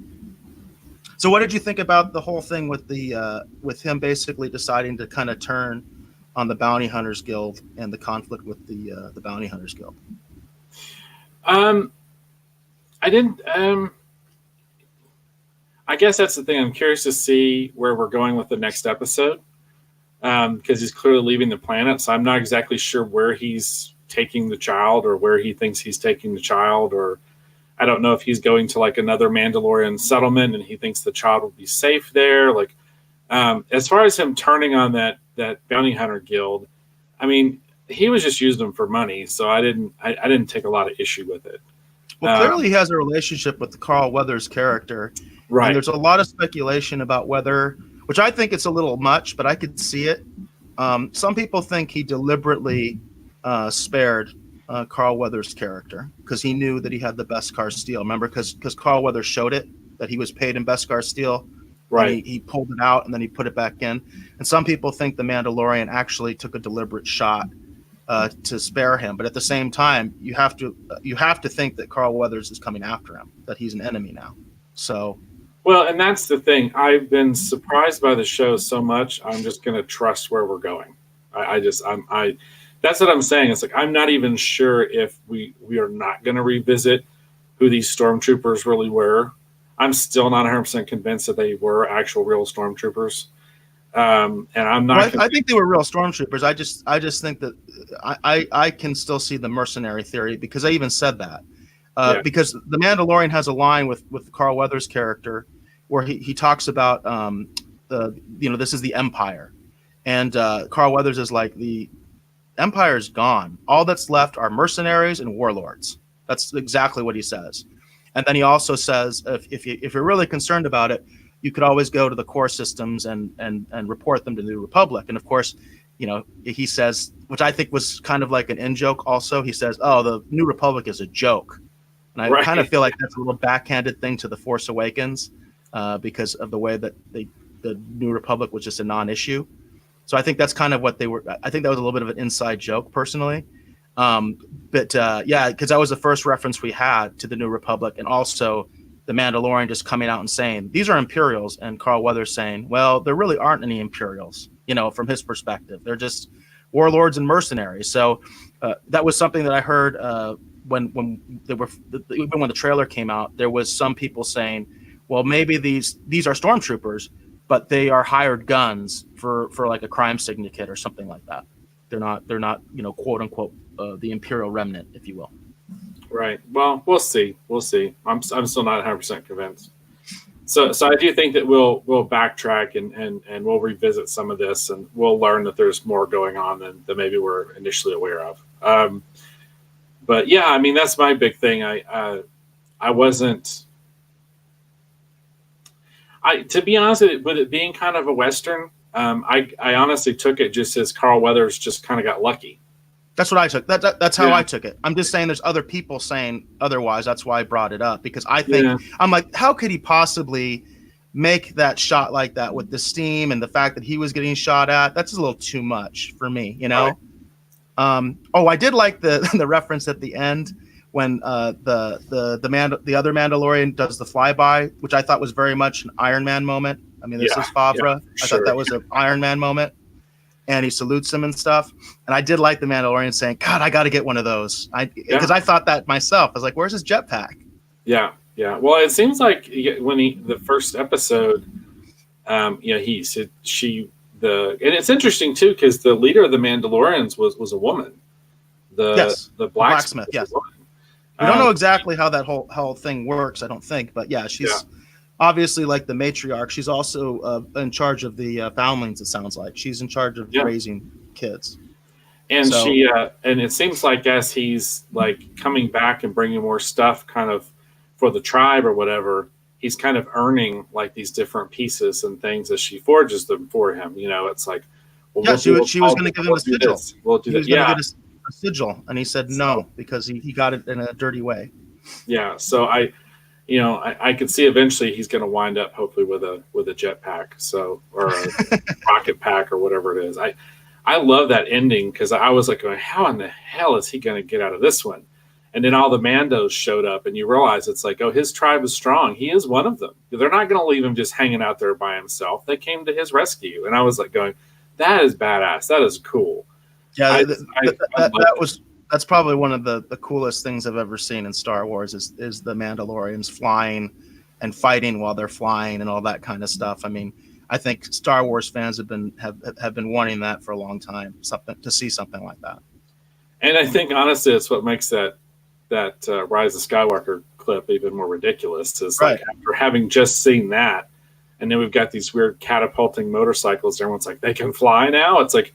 what did you think about the whole thing with him basically deciding to kind of turn on the Bounty Hunters Guild and the conflict with the Bounty Hunters Guild? I didn't. I guess that's the thing. I'm curious to see where we're going with the next episode because he's clearly leaving the planet. So I'm not exactly sure where he's taking the child or where he thinks he's taking the child, or I don't know if he's going to like another Mandalorian settlement and he thinks the child will be safe there. Like as far as him turning on that Bounty Hunter Guild, I mean, he was just using them for money. So I didn't take a lot of issue with it. Well, clearly he has a relationship with the Carl Weathers character. Right. And there's a lot of speculation about whether, which I think it's a little much, but I could see it. Some people think he deliberately spared Carl Weathers' character because he knew that he had the Beskar steel. Remember, because Carl Weathers showed it, that he was paid in Beskar steel. Right. He pulled it out and then he put it back in. And some people think the Mandalorian actually took a deliberate shot to spare him. But at the same time, you have to think that Carl Weathers is coming after him, that he's an enemy now. So. Well, and that's the thing. I've been surprised by the show so much. I'm just going to trust where we're going. That's what I'm saying. It's like, I'm not even sure if we are not going to revisit who these stormtroopers really were. I'm still not 100% convinced that they were actual real stormtroopers. And I'm not. Well, I think they were real stormtroopers. I just think that I can still see the mercenary theory because I even said that. Because the Mandalorian has a line with Carl Weathers' character where he talks about this is the Empire, and Carl Weathers is like, the Empire's gone. All that's left are mercenaries and warlords. That's exactly what he says. And then he also says if you're really concerned about it, you could always go to the core systems and report them to the New Republic. And of course, he says, which I think was kind of like an in-joke also, he says, oh, the New Republic is a joke. And I kind of feel like that's a little backhanded thing to The Force Awakens because of the way that the New Republic was just a non-issue. So I think that's kind of what they were. I think that was a little bit of an inside joke, personally. But yeah, because that was the first reference we had to the New Republic, and also the Mandalorian just coming out and saying these are Imperials, and Carl Weathers saying, well, there really aren't any Imperials, from his perspective. They're just warlords and mercenaries. So that was something that I heard when they were, even when the trailer came out. There was some people saying, well, maybe these are stormtroopers, but they are hired guns for like a crime syndicate or something like that. They're not quote unquote the Imperial remnant, if you will. Right. Well, we'll see. I'm still not 100% convinced. So I do think that we'll backtrack and we'll revisit some of this, and we'll learn that there's more going on than maybe we're initially aware of. But yeah, I mean, that's my big thing. I wasn't. To be honest, with it being kind of a Western, I honestly took it just as Carl Weathers just kind of got lucky. That's what I took. That's how I took it. I'm just saying there's other people saying otherwise. That's why I brought it up, because I think I'm like, how could he possibly make that shot like that with the steam and the fact that he was getting shot at? That's a little too much for me, Right. I did like the reference at the end when the other Mandalorian does the flyby, which I thought was very much an Iron Man moment. I mean, this is Favre. I thought that was an Iron Man moment, and he salutes him and stuff. And I did like the Mandalorian saying, "God, I got to get one of those," because I ththought that myself. I was like, "Where's his jetpack?" Yeah. Well, it seems like when the first episode, he said and it's interesting too, because the leader of the Mandalorians was a woman. The blacksmith. Yes. We don't know exactly how that whole thing works, I don't think, but yeah, she's obviously like the matriarch. She's also in charge of the foundlings. It sounds like she's in charge of raising kids. And she and it seems like as he's like coming back and bringing more stuff, kind of for the tribe or whatever, he's kind of earning like these different pieces and things as she forges them for him. It's like, well, she was going to give him a sigil. We'll do that. Yeah. A sigil, and he said no because he got it in a dirty way. Yeah, so I could see eventually he's going to wind up hopefully with a jetpack, or a rocket pack or whatever it is. I love that ending because I was like, how in the hell is he going to get out of this one? And then all the Mandos showed up, and you realize it's like, oh, his tribe is strong. He is one of them. They're not going to leave him just hanging out there by himself. They came to his rescue, and I was like, going, that is badass. That is cool. Yeah, that's probably one of the coolest things I've ever seen in Star Wars is the Mandalorians flying and fighting while they're flying and all that kind of stuff. I mean, I think Star Wars fans have been wanting that for a long time, to see something like that. And I think honestly, it's what makes that Rise of Skywalker clip even more ridiculous. Is like after having just seen that, and then we've got these weird catapulting motorcycles. Everyone's like, they can fly now. It's like,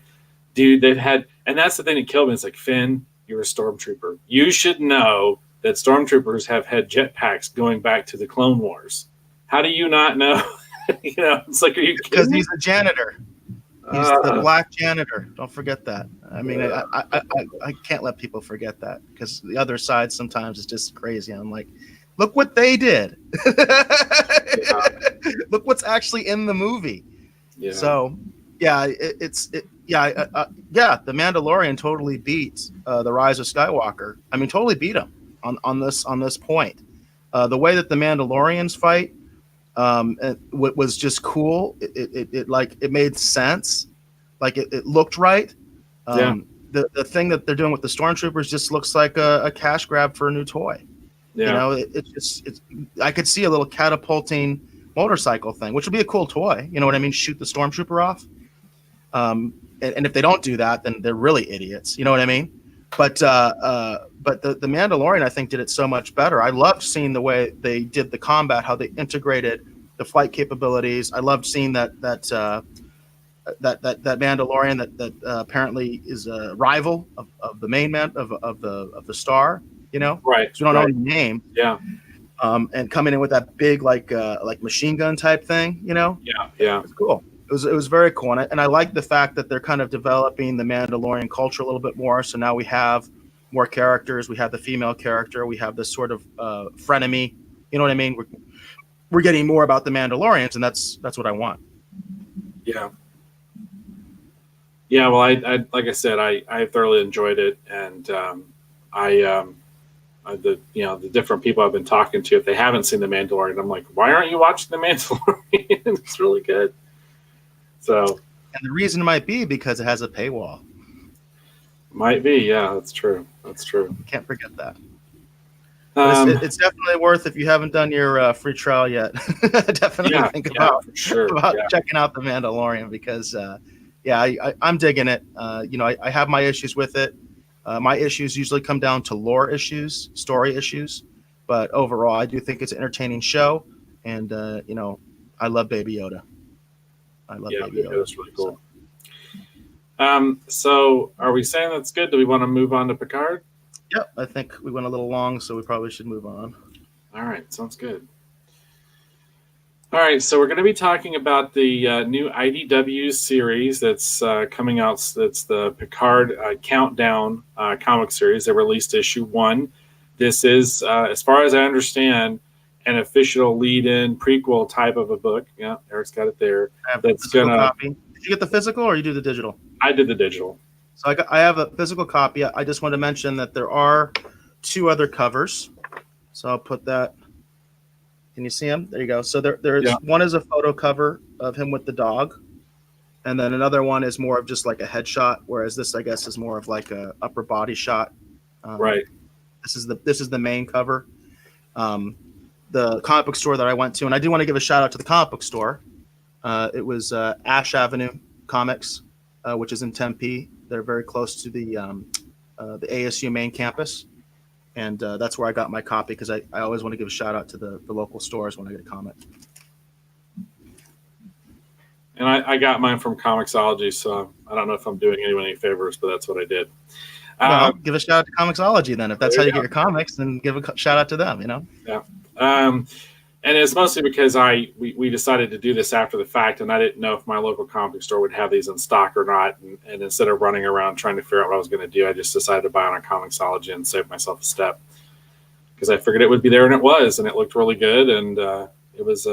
dude, and that's the thing that killed me. It's like, Finn, you're a stormtrooper. You should know that stormtroopers have had jetpacks going back to the Clone Wars. How do you not know? It's like, are you kidding? Because he's a janitor. He's the black janitor. Don't forget that. I mean, I can't let people forget that, because the other side sometimes is just crazy. I'm like, look what they did. Look what's actually in the movie. Yeah. So, yeah, the Mandalorian totally beat the Rise of Skywalker. I mean, totally beat him on this point. The way that the Mandalorians fight was just cool. It made sense. Like it looked right. The thing that they're doing with the stormtroopers just looks like a cash grab for a new toy. Yeah. I could see a little catapulting motorcycle thing, which would be a cool toy. You know what I mean? Shoot the stormtrooper off. And if they don't do that, then they're really idiots. You know what I mean? But the Mandalorian, I think, did it so much better. I loved seeing the way they did the combat, how they integrated the flight capabilities. I loved seeing that Mandalorian that apparently is a rival of the main man of the Star. Right? So we don't know his name. Yeah. And coming in with that big like machine gun type thing. Yeah. It's cool. It was very cool, and I like the fact that they're kind of developing the Mandalorian culture a little bit more. So now we have more characters. We have the female character. We have this sort of frenemy. You know what I mean? We're getting more about the Mandalorians, and that's what I want. Yeah. Yeah, well, I like I said, I thoroughly enjoyed it, and I the the different people I've been talking to, if they haven't seen The Mandalorian, I'm like, why aren't you watching The Mandalorian? It's really good. So, and the reason might be because it has a paywall. might be, yeah, that's true. That's true. Can't forget that. But it's definitely worth, if you haven't done your free trial yet. Definitely think about for sure. checking out The Mandalorian because, I'm digging it. I have my issues with it. My issues usually come down to lore issues, story issues, but overall, I do think it's an entertaining show. And I love Baby Yoda. Baby Yoda. That's really cool. So are we saying that's good? Do we want to move on to Picard? Yep, I think we went a little long, so we probably should move on. All right, sounds good. All right, so we're going to be talking about the new IDW series that's coming out. That's the Picard Countdown comic series. They released issue 1. This is, as far as I understand, an official lead-in prequel type of a book. Yeah, Eric's got it there. That's gonna. Copy. Did you get the physical, or you do the digital? I did the digital. So I have a physical copy. I just want to mention that there are 2 other covers. So I'll put that. Can you see him? There you go. So there's one is a photo cover of him with the dog, and then another one is more of just like a headshot. Whereas this, I guess, is more of like a upper body shot. Right. This is the main cover. The comic book store that I went to, and I do want to give a shout out to the comic book store. It was Ash Avenue Comics, which is in Tempe. They're very close to the ASU main campus, and that's where I got my copy because I always want to give a shout out to the local stores when I get a comic. And I got mine from Comixology, so I don't know if I'm doing anyone any favors, but that's what I did. Well, give a shout out to Comixology then. If that's how you get your comics, then give a shout out to them. Yeah. And it's mostly because we decided to do this after the fact, and I didn't know if my local comic store would have these in stock or not. And instead of running around trying to figure out what I was going to do, I just decided to buy on Comixology and save myself a step because I figured it would be there, and it was, and it looked really good. And it was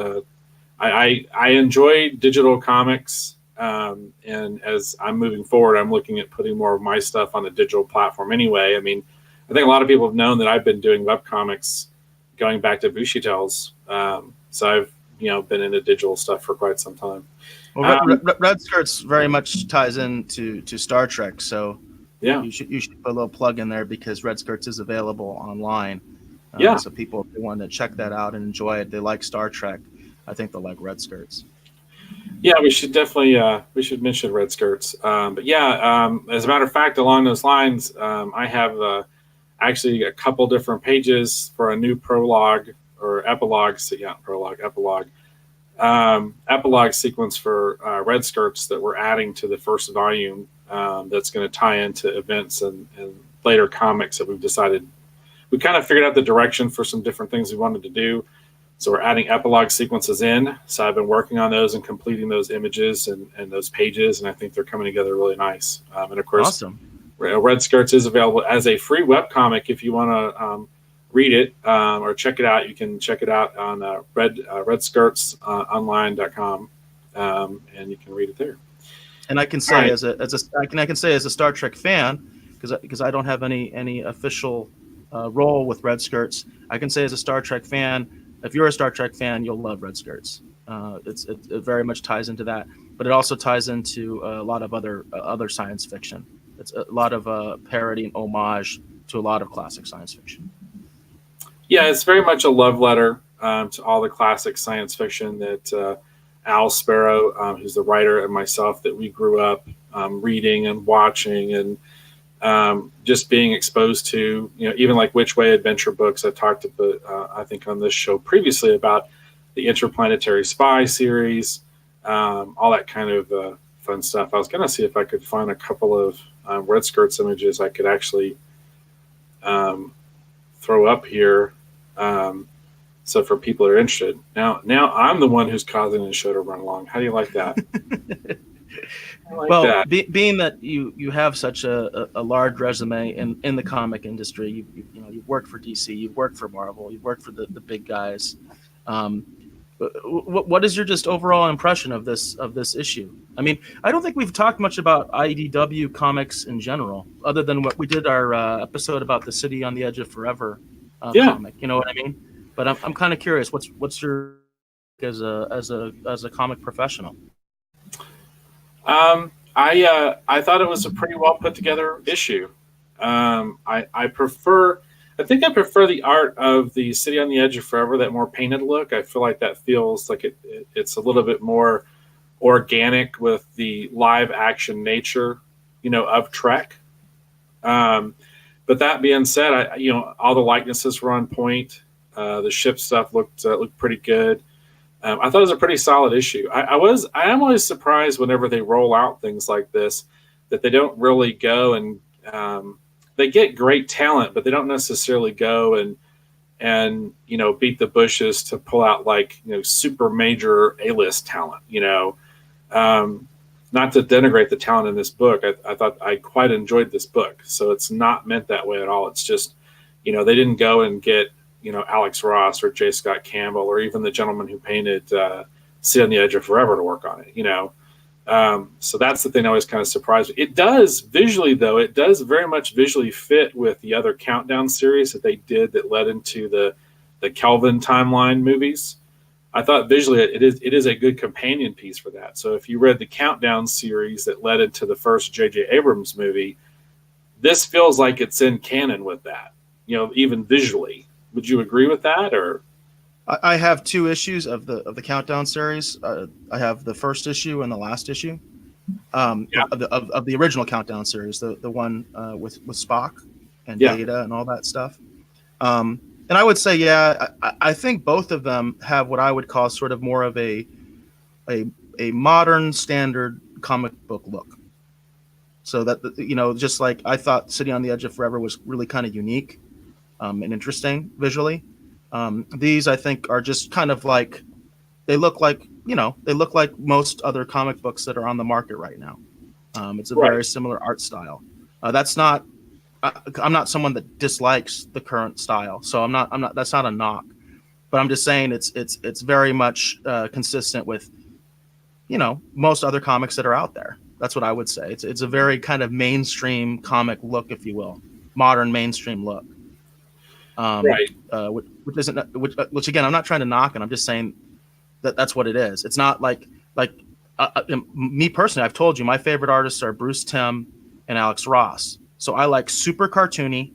I enjoy digital comics, and as I'm moving forward, I'm looking at putting more of my stuff on the digital platform anyway. I mean, I think a lot of people have known that I've been doing webcomics going back to Bushi Tales. So I've been into digital stuff for quite some time. Well, Red Skirts very much ties into Star Trek, so you should put a little plug in there because Red Skirts is available online. So people, if they want to check that out and enjoy it, they like Star Trek, I think they'll like Red Skirts. Yeah, we should definitely we should mention Red Skirts. But yeah, as a matter of fact, along those lines, I have actually a couple different pages for a new prologue or epilogue. Epilogue sequence for Red Skirts that we're adding to the first volume. That's going to tie into events and later comics that we've decided. We kind of figured out the direction for some different things we wanted to do. So we're adding epilogue sequences in. So I've been working on those and completing those images and those pages, and I think they're coming together really nice. And of course, awesome. Red Skirts is available as a free webcomic if you want to read it or check it out. You can check it out on redskirtsonline.com, and you can read it there. And I can say as a Star Trek fan, because I don't have any official role with Red Skirts, I can say as a Star Trek fan, if you're a Star Trek fan, you'll love Red Skirts. It very much ties into that, but it also ties into a lot of other science fiction. It's a lot of parody and homage to a lot of classic science fiction. Yeah, it's very much a love letter to all the classic science fiction that Al Sparrow, who's the writer, and myself, that we grew up reading and watching and just being exposed to, even like Which Way Adventure books. I talked about, I think on this show previously about the Interplanetary Spy series, all that kind of fun stuff. I was going to see if I could find a couple of Red Skirts images I could actually throw up here. So for people that are interested, now I'm the one who's causing the show to run long. How do you like that? Being that you have such a large resume in the comic industry, you've worked for DC, you've worked for Marvel, you've worked for the big guys. What is your just overall impression of this issue? I mean, I don't think we've talked much about IDW comics in general, other than what we did our episode about the City on the Edge of Forever comic. You know what I mean? But I'm kind of curious. What's your as a comic professional? I thought it was a pretty well put together issue. I prefer. I think I prefer the art of the City on the Edge of Forever, that more painted look. I feel like that feels like it's a little bit more organic with the live action nature, of Trek. But that being said, all the likenesses were on point. The ship stuff looked pretty good. I thought it was a pretty solid issue. I am always surprised whenever they roll out things like this that they don't really go and they get great talent, but they don't necessarily go and beat the bushes to pull out super major A-list talent. Not to denigrate the talent in this book. I thought I quite enjoyed this book, so it's not meant that way at all. It's just they didn't go and get Alex Ross or J. Scott Campbell or even the gentleman who painted City on the Edge of Forever to work on it. So that's the thing that always kind of surprised me. It does visually, though, it does very much visually fit with the other Countdown series that they did that led into the Kelvin timeline movies. I thought visually it is a good companion piece for that. So if you read the Countdown series that led into the first J.J. Abrams movie, this feels like it's in canon with that, even visually. Would you agree with that, or? I have two issues of the Countdown series. I have the first issue and the last issue of the original Countdown series, the one with Spock and Data and all that stuff. And I would say, I think both of them have what I would call sort of more of a modern standard comic book look. So that just like I thought City on the Edge of Forever was really kind of unique and interesting visually. These I think are just kind of like they look like most other comic books that are on the market right now. It's a very similar art style. I'm not someone that dislikes the current style, so I'm not. That's not a knock, but I'm just saying it's very much consistent with most other comics that are out there. That's what I would say. It's a very kind of mainstream comic look, if you will, modern mainstream look. Which again, I'm not trying to knock it. I'm just saying that's what it is. It's not like me personally. I've told you my favorite artists are Bruce Timm and Alex Ross. So I like super cartoony,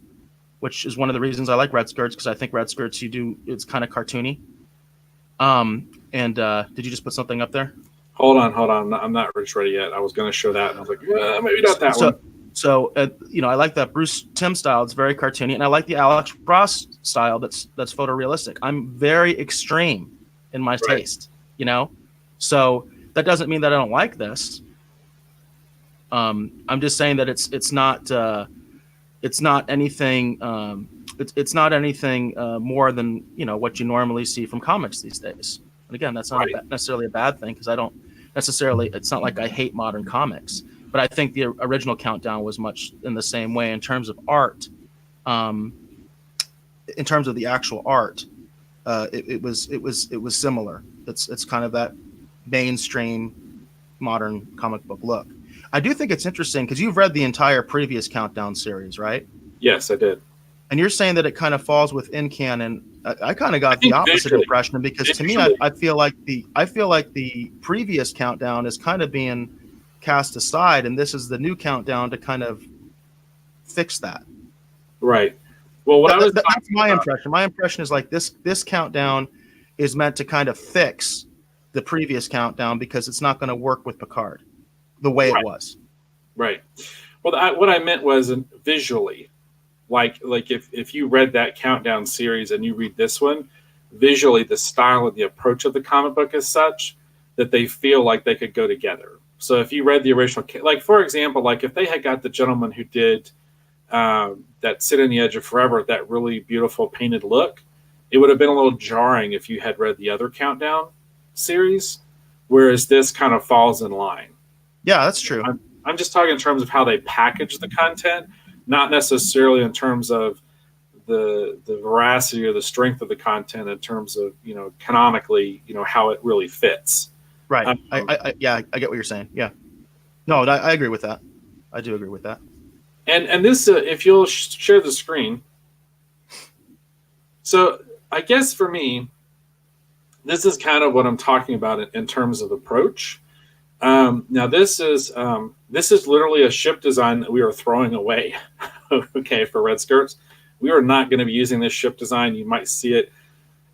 which is one of the reasons I like Red Skirts, because I think Red Skirts it's kind of cartoony. Did you just put something up there? Hold on. I'm not ready yet. I was going to show that, and I was like, maybe not that one. So I like that Bruce Timm style. It's very cartoony, and I like the Alex Ross style. That's photorealistic. I'm very extreme in my taste. So that doesn't mean that I don't like this. I'm just saying that it's not anything. It's not anything more than what you normally see from comics these days. And again, that's not necessarily a bad thing, because I don't necessarily. It's not like I hate modern comics, but I think the original Countdown was much in the same way in terms of art. In terms of the actual art, it was similar. It's kind of that mainstream modern comic book look. I do think it's interesting because you've read the entire previous Countdown series, right? Yes, I did. And you're saying that it kind of falls within canon. I kind of got the opposite impression, because to me, I feel like the previous Countdown is kind of being cast aside, and this is the new Countdown to kind of fix that. Right. Well, that's my impression. My impression is like this Countdown is meant to kind of fix the previous Countdown, because it's not going to work with Picard the way it was. Right. Well, what I meant was visually, like if you read that Countdown series and you read this one, visually the style and the approach of the comic book is such that they feel like they could go together. So if you read the original, like for example, like if they had got the gentleman who did that Sit on the Edge of Forever, that really beautiful painted look, it would have been a little jarring if you had read the other Countdown series, whereas this kind of falls in line. Yeah, that's true. I'm just talking in terms of how they package the content, not necessarily in terms of the veracity or the strength of the content in terms of, canonically, how it really fits. Right. Um, Yeah, I get what you're saying. Yeah. No, I agree with that. I do agree with that. and this, if you'll share the screen. So I guess for me, this is kind of what I'm talking about in terms of approach. Now this is literally a ship design that we are throwing away. Okay, for Red Skirts, we are not going to be using this ship design. You might see it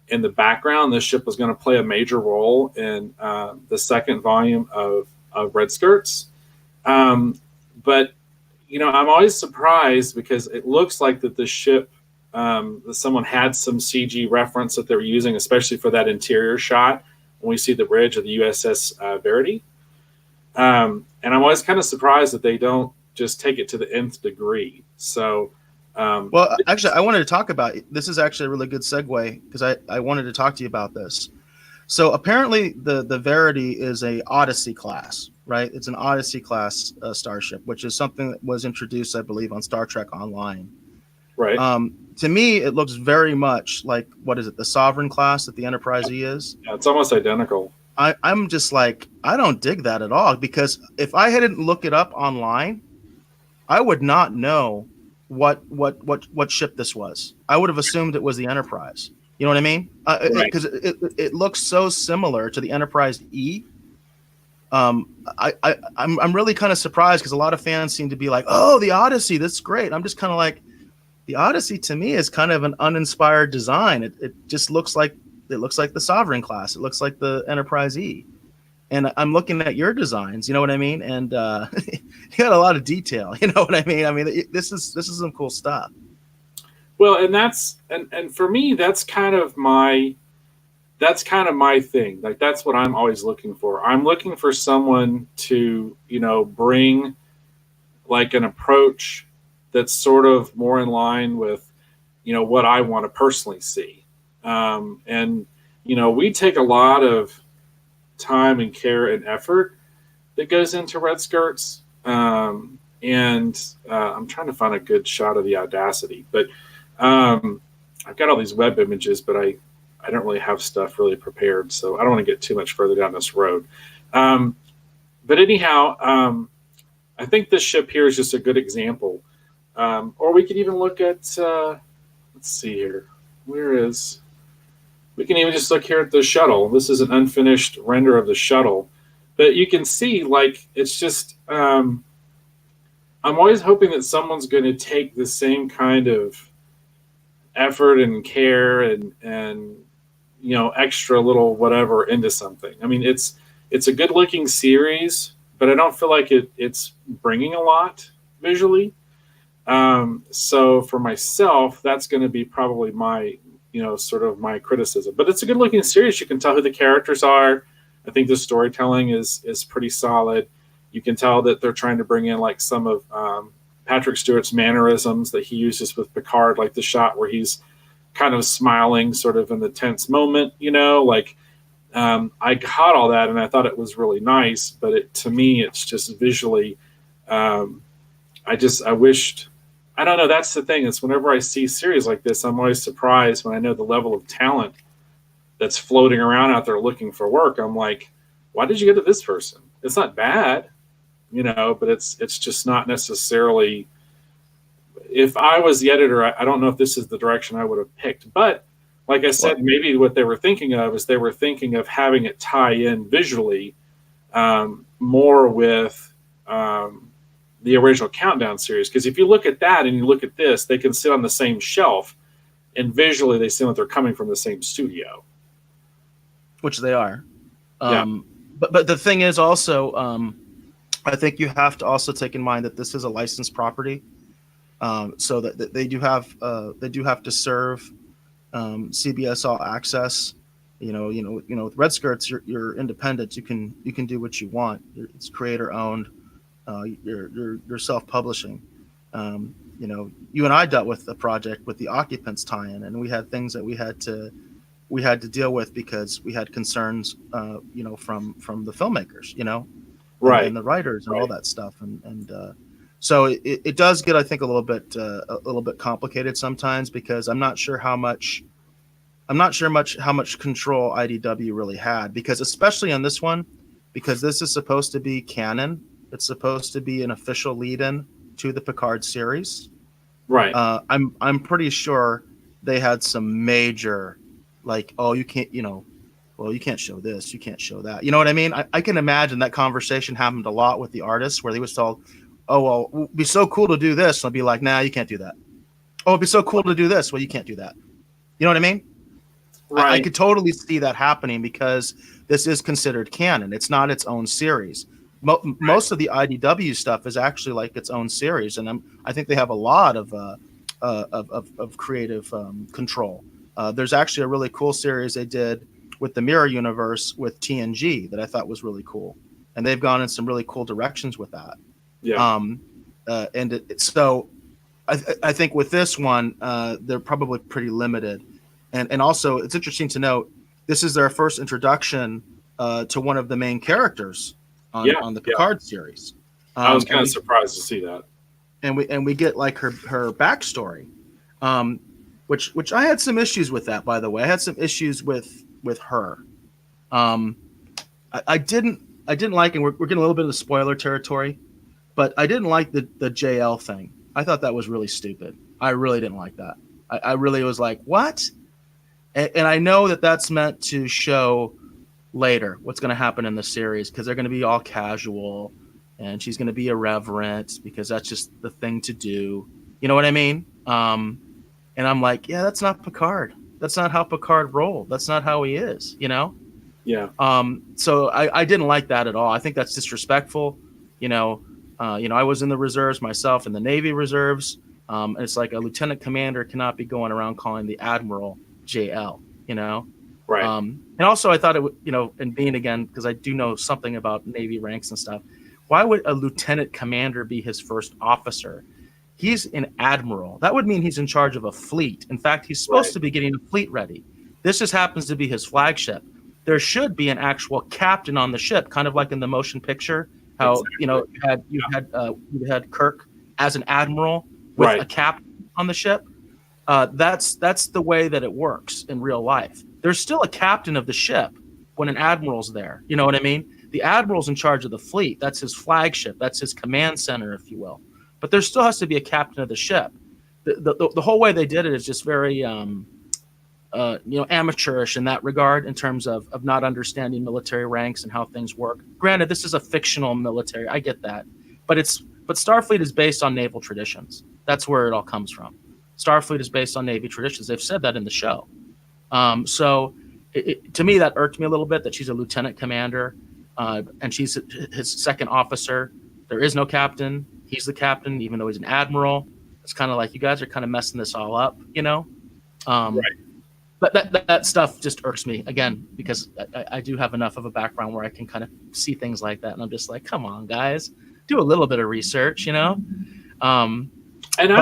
in the background. This ship was going to play a major role in the second volume of Red Skirts. But I'm always surprised because it looks like that the ship, that someone had some CG reference that they were using, especially for that interior shot when we see the bridge of the USS Verity. And I'm always kind of surprised that they don't just take it to the nth degree. So, well, actually, I wanted to talk about this. Is actually a really good segue because I wanted to talk to you about this. So apparently, the Verity is a Odyssey class, right? It's an Odyssey class starship, which is something that was introduced, I believe, on Star Trek Online. right. To me, it looks very much like what is it, the Sovereign class that the Enterprise E is? Yeah, it's almost identical. I'm just like, I don't dig that at all because if I hadn't looked it up online, I would not know what ship this was. I would have assumed it was the Enterprise. You know what I mean? Because it looks so similar to the Enterprise E. I'm really kind of surprised because a lot of fans seem to be like, "Oh, the Odyssey, that's great." I'm just kind of like, the Odyssey to me is kind of an uninspired design. It just looks like the Sovereign class. It looks like the Enterprise E. And I'm looking at your designs, you know what I mean? And you got a lot of detail, you know what I mean? I mean, this is some cool stuff. Well, and for me, that's kind of my thing. Like that's what I'm always looking for. I'm looking for someone to, bring like an approach that's sort of more in line with, what I want to personally see. And we take a lot of time and care and effort that goes into Red Skirts. And I'm trying to find a good shot of the Audacity, but I've got all these web images, but I don't really have stuff really prepared, so I don't want to get too much further down this road. But anyhow, I think this ship here is just a good example. Or we could even look at, let's see here. We can even just look here at the shuttle. This is an unfinished render of the shuttle. But you can see, like, it's just, I'm always hoping that someone's going to take the same kind of effort and care and extra little whatever into something. I mean, it's a good looking series, but I don't feel like it's bringing a lot visually. So for myself, that's going to be probably my, sort of my criticism. But it's a good looking series. You can tell who the characters are. I think the storytelling is pretty solid. You can tell that they're trying to bring in like some of Patrick Stewart's mannerisms that he uses with Picard, like the shot where he's kind of smiling sort of in the tense moment, I caught all that and I thought it was really nice, but to me, it's just visually, I wished, I don't know. That's the thing. It's whenever I see series like this, I'm always surprised when I know the level of talent that's floating around out there looking for work. I'm like, why did you go to this person? It's not bad, but it's just not necessarily. If I was the editor, I don't know if this is the direction I would have picked. But like I said, maybe what they were thinking of is they were thinking of having it tie in visually more with the original Countdown series. Because if you look at that and you look at this, they can sit on the same shelf, and visually they seem like they're coming from the same studio. Which they are. Yeah. But the thing is also, I think you have to also take in mind that this is a licensed property. So that they do have to serve CBS All Access. With Red Skirts, you're independent. You can do what you want. It's creator owned. You're self-publishing. You and I dealt with the project with the Occupants tie-in, and we had things that we had to deal with because we had concerns, from the filmmakers, Right. and the writers and all that stuff, and so it does get, I think, a little bit complicated sometimes because I'm not sure how much control IDW really had, because especially on this one, because this is supposed to be canon. It's supposed to be an official lead-in to the Picard series. Right. I'm pretty sure they had some major, like, oh, you can't, well, you can't show this, you can't show that. You know what I mean? I can imagine that conversation happened a lot with the artists, where he was told, oh, well, it'd be so cool to do this. And I'll be like, nah, you can't do that. Oh, it'd be so cool to do this. Well, you can't do that. You know what I mean? Right. I could totally see that happening, because this is considered canon. It's not its own series. Most of the IDW stuff is actually like its own series, and I think they have a lot of creative control. There's actually a really cool series they did with the Mirror Universe with TNG that I thought was really cool, and they've gone in some really cool directions with that. Yeah. So I think with this one, they're probably pretty limited, and also it's interesting to note this is their first introduction to one of the main characters on the Picard series. I was kind of surprised to see that. And we get like her backstory, which I had some issues with that, by the way. I had some issues with her. I didn't like, and we're getting a little bit of the spoiler territory, but I didn't like the JL thing. I thought that was really stupid. I really didn't like that. I really was like, what? And I know that that's meant to show later what's going to happen in the series, because they're going to be all casual and she's going to be irreverent because that's just the thing to do. You know what I mean? And I'm like, yeah, that's not Picard. That's not how Picard rolled. That's not how he is, Yeah. So I didn't like that at all. I think that's disrespectful. I was in the reserves myself, in the Navy reserves. And it's like a lieutenant commander cannot be going around calling the admiral JL, Right. And also I thought it would, and being, again, because I do know something about Navy ranks and stuff, why would a lieutenant commander be his first officer? He's an admiral. That would mean he's in charge of a fleet. In fact, he's supposed to be getting a fleet ready. This just happens to be his flagship. There should be an actual captain on the ship, kind of like in the motion picture, how you had Kirk as an admiral with a captain on the ship. That's the way that it works in real life. There's still a captain of the ship when an admiral's there. You know what I mean? The admiral's in charge of the fleet. That's his flagship. That's his command center, if you will. But there still has to be a captain of the ship. The whole way they did it is just very amateurish in that regard, in terms of not understanding military ranks and how things work. Granted, this is a fictional military. I get that. But Starfleet is based on naval traditions. That's where it all comes from. Starfleet is based on Navy traditions. They've said that in the show. So to me, that irked me a little bit, that she's a lieutenant commander and she's his second officer. There is no captain. He's the captain, even though he's an admiral. It's kind of like, you guys are kind of messing this all up, Right. But that stuff just irks me, again, because I do have enough of a background where I can kind of see things like that. And I'm just like, come on, guys, do a little bit of research, And I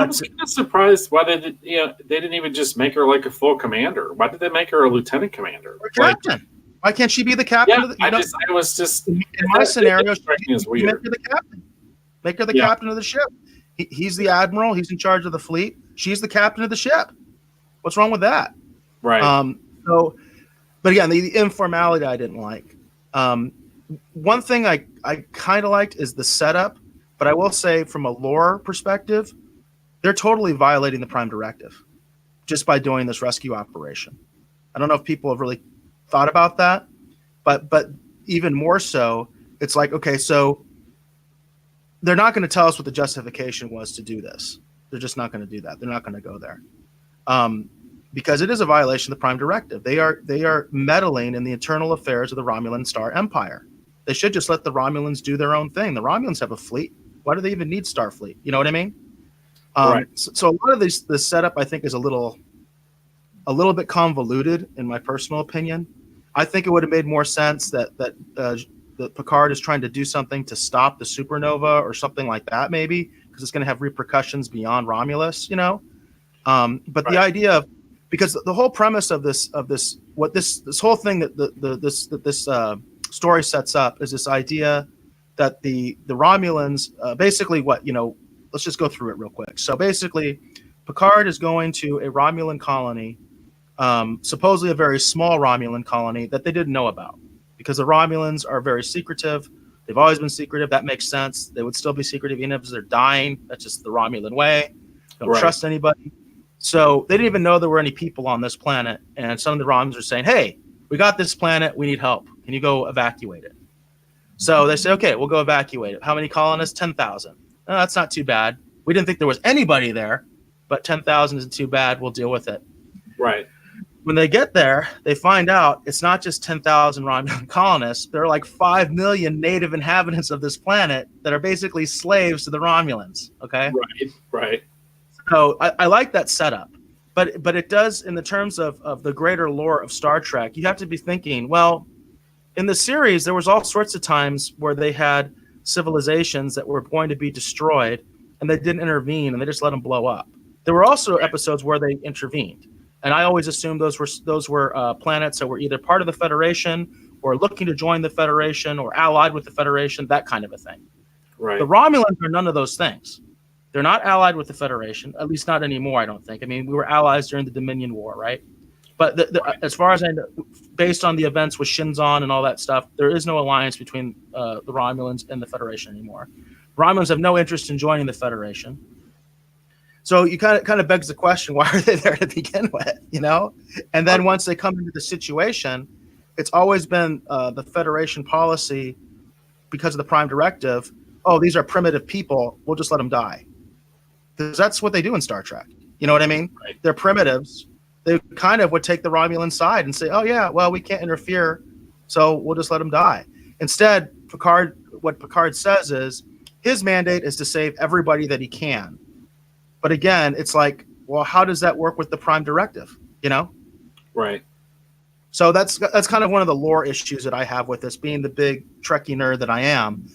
was kind of surprised why they didn't even just make her like a full commander. Why did they make her a lieutenant commander? Or captain. Why can't she be the captain? Yeah, I was just in my scenario, is weird. Make her the captain. Make her the captain of the ship. He's the admiral. He's in charge of the fleet. She's the captain of the ship. What's wrong with that? Right. But again, the informality I didn't like. One thing I kind of liked is the setup, but I will say, from a lore perspective, they're totally violating the Prime Directive just by doing this rescue operation. I don't know if people have really thought about that, but even more so, it's like, okay, so they're not going to tell us what the justification was to do this. They're just not going to do that. They're not going to go there. Because it is a violation of the Prime Directive. They are meddling in the internal affairs of the Romulan Star Empire. They should just let the Romulans do their own thing. The Romulans have a fleet. Why do they even need Starfleet? You know what I mean? Right. So a lot of this setup, I think, is a little bit convoluted, in my personal opinion. I think it would have made more sense that Picard is trying to do something to stop the supernova or something like that, maybe, because it's going to have repercussions beyond Romulus, But the idea of, because the whole premise of this whole thing that this story sets up is this idea that the Romulans basically let's just go through it real quick. So basically, Picard is going to a Romulan colony, supposedly a very small Romulan colony that they didn't know about because the Romulans are very secretive. They've always been secretive. That makes sense. They would still be secretive even if they're dying. That's just the Romulan way. Don't trust anybody. So they didn't even know there were any people on this planet. And some of the Romulans are saying, hey, we got this planet. We need help. Can you go evacuate it? So they say, okay, we'll go evacuate it. How many colonists? 10,000. Oh, that's not too bad. We didn't think there was anybody there, but 10,000 isn't too bad. We'll deal with it. Right. When they get there, they find out it's not just 10,000 Romulan colonists. There are like 5 million native inhabitants of this planet that are basically slaves to the Romulans. Okay. Right. So I like that setup, but it does, in the terms of the greater lore of Star Trek, you have to be thinking, well, in the series, there was all sorts of times where they had civilizations that were going to be destroyed, and they didn't intervene, and they just let them blow up. There were also episodes where they intervened, and I always assumed those were planets that were either part of the Federation or looking to join the Federation or allied with the Federation, that kind of a thing. Right. The Romulans are none of those things. They're not allied with the Federation, at least not anymore, I don't think. I mean, we were allies during the Dominion War, right? But as far as I know, based on the events with Shinzon and all that stuff, there is no alliance between the Romulans and the Federation anymore. Romulans have no interest in joining the Federation. So you kind of begs the question, why are they there to begin with, you know? And then once they come into the situation, it's always been the Federation policy, because of the Prime Directive, oh, these are primitive people, we'll just let them die. Because that's what they do in Star Trek. You know what I mean? Right. They're primitives. They kind of would take the Romulan side and say, oh, yeah, well, we can't interfere, so we'll just let them die. Instead, what Picard says is his mandate is to save everybody that he can. But again, it's like, well, how does that work with the Prime Directive, you know? Right. So that's kind of one of the lore issues that I have with this, being the big Trekkie nerd that I am.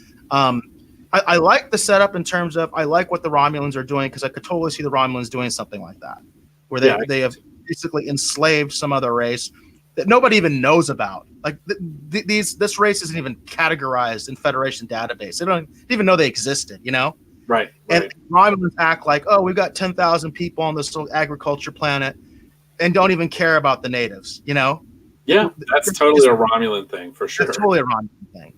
I like the setup in terms of, I like what the Romulans are doing, because I could totally see the Romulans doing something like that, where they have basically enslaved some other race that nobody even knows about. Like this race isn't even categorized in Federation database. They don't even know they existed, you know? Right. And Romulans act like, oh, we've got 10,000 people on this little agriculture planet, and don't even care about the natives, you know? Yeah, that's totally a Romulan thing, for sure. That's totally a Romulan thing.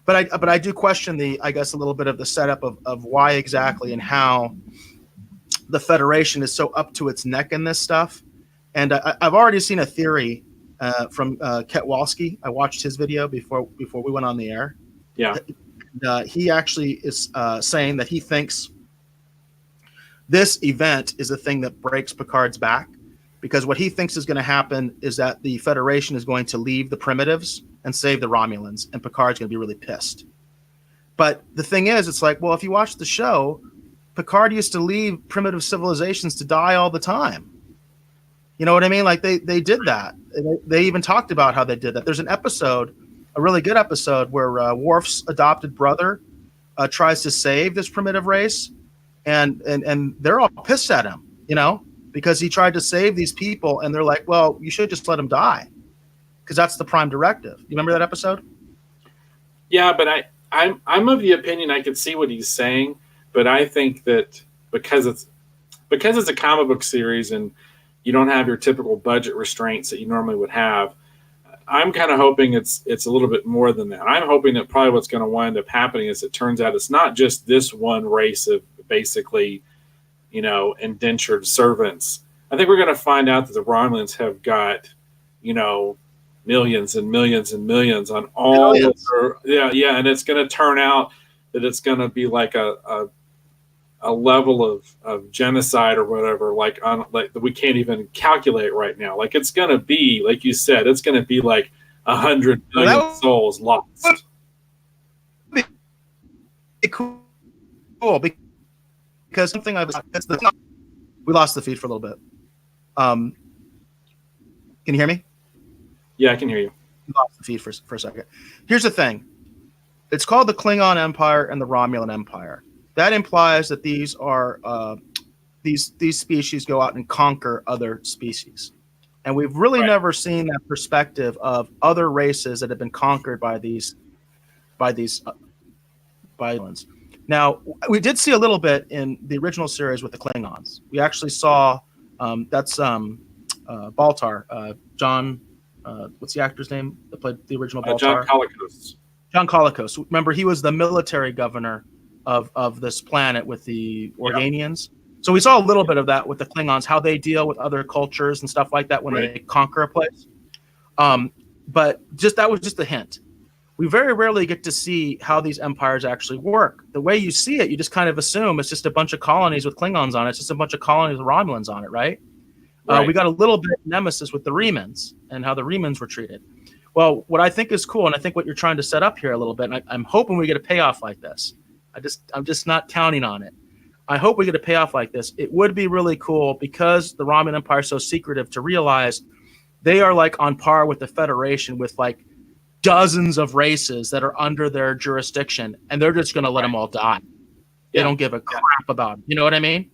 But I do question a little bit of the setup of why exactly and how the Federation is so up to its neck in this stuff. And I've already seen a theory from Ketwalski. I watched his video before we went on the air. Yeah. And, he actually is saying that he thinks this event is the thing that breaks Picard's back, because what he thinks is going to happen is that the Federation is going to leave the primitives and save the Romulans, and Picard's going to be really pissed. But the thing is, it's like, well, if you watch the show, Picard used to leave primitive civilizations to die all the time. You know what I mean? Like they did that. They even talked about how they did that. There's an episode, a really good episode, where Worf's adopted brother tries to save this primitive race, and they're all pissed at him, you know, because he tried to save these people, and they're like, well, you should just let him die, because that's the Prime Directive. You remember that episode? Yeah, but I'm of the opinion, I can see what he's saying, but I think that because it's a comic book series and you don't have your typical budget restraints that you normally would have, I'm kind of hoping it's a little bit more than that. I'm hoping that probably what's going to wind up happening is, it turns out it's not just this one race of basically, you know, indentured servants. I think we're going to find out that the Romulans have got, you know, millions and millions and millions on all of their, and it's going to turn out that it's going to be like a level of genocide or whatever, like that we can't even calculate right now. Like it's going to be, like you said, it's going to be like 100 million souls lost. Cool, because something we lost the feed for a little bit. Can you hear me? Yeah, I can hear you. We lost the feed for a second. Here's the thing. It's called the Klingon Empire and the Romulan Empire. That implies that these are these species go out and conquer other species, and we've really never seen that perspective of other races that have been conquered by these islands. Now, we did see a little bit in the original series with the Klingons. We actually saw Baltar, John. What's the actor's name that played the original John Baltar? Colicos. John Colicos. Remember, he was the military governor of this planet with the Organians. So we saw a little bit of that with the Klingons, how they deal with other cultures and stuff like that when they conquer a place. But that was just a hint. We very rarely get to see how these empires actually work. The way you see it, you just kind of assume it's just a bunch of colonies with Klingons on it. It's just a bunch of colonies with Romulans on it, right? We got a little bit of nemesis with the Remans and how the Remans were treated. Well, what I think is cool, and I think what you're trying to set up here a little bit, and I'm hoping we get a payoff like this. I'm just not counting on it. I hope we get a payoff like this. It would be really cool because the Romulan Empire is so secretive to realize they are like on par with the Federation with like dozens of races that are under their jurisdiction, and they're just going to let them all die. They don't give a crap about them. You know what I mean?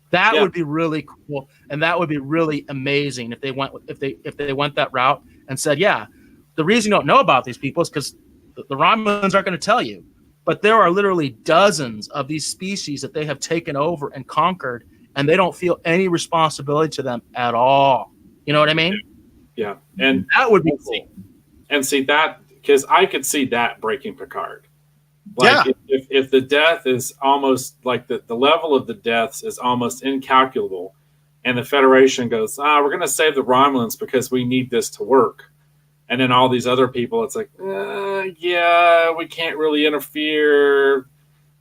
That would be really cool, and that would be really amazing if they went that route and said, yeah, the reason you don't know about these people is because the Romulans aren't going to tell you. But there are literally dozens of these species that they have taken over and conquered, and they don't feel any responsibility to them at all. You know what I mean? Yeah. And that would be cool. And see that, because I could see that breaking Picard. Like if the death is almost like the level of the deaths is almost incalculable, and the Federation goes, we're going to save the Romulans because we need this to work. And then all these other people, it's like, we can't really interfere.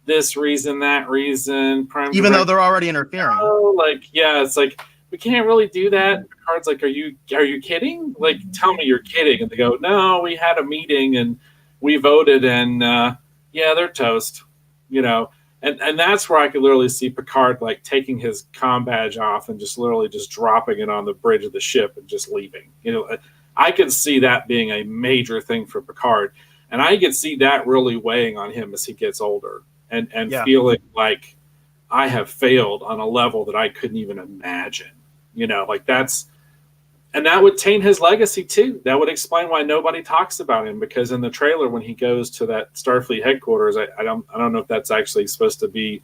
This reason, that reason. Even though they're already interfering. It's like, we can't really do that. Picard's like, are you kidding? Like, tell me you're kidding. And they go, no, we had a meeting and we voted and, they're toast. You know, and that's where I could literally see Picard, like, taking his comm badge off and just literally just dropping it on the bridge of the ship and just leaving. You know, I could see that being a major thing for Picard, and I could see that really weighing on him as he gets older and feeling like I have failed on a level that I couldn't even imagine. You know, like and that would taint his legacy too. That would explain why nobody talks about him, because in the trailer when he goes to that Starfleet headquarters, I don't know if that's actually supposed to be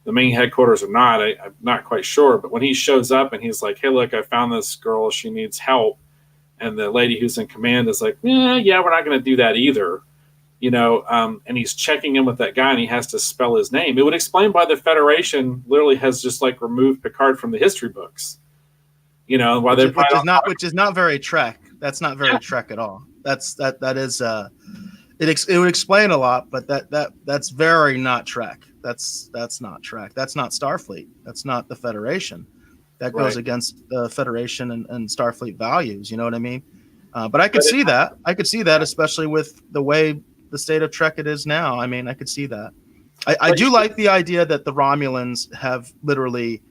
the main headquarters or not. I'm not quite sure, but when he shows up and he's like, hey, look, I found this girl, she needs help. And the lady who's in command is like, we're not going to do that either. You know, and he's checking in with that guy and he has to spell his name. It would explain why the Federation literally has just like removed Picard from the history books. You know, why which is not very Trek. That's not very Trek at all. That is it would explain a lot, but that's very not Trek. That's not Trek. That's not Starfleet. That's not the Federation. That goes against the Federation and Starfleet values. You know what I mean? But I could see that. I could see that, especially with the way the state of Trek it is now. I mean, I could see that. I do like the idea that the Romulans have literally,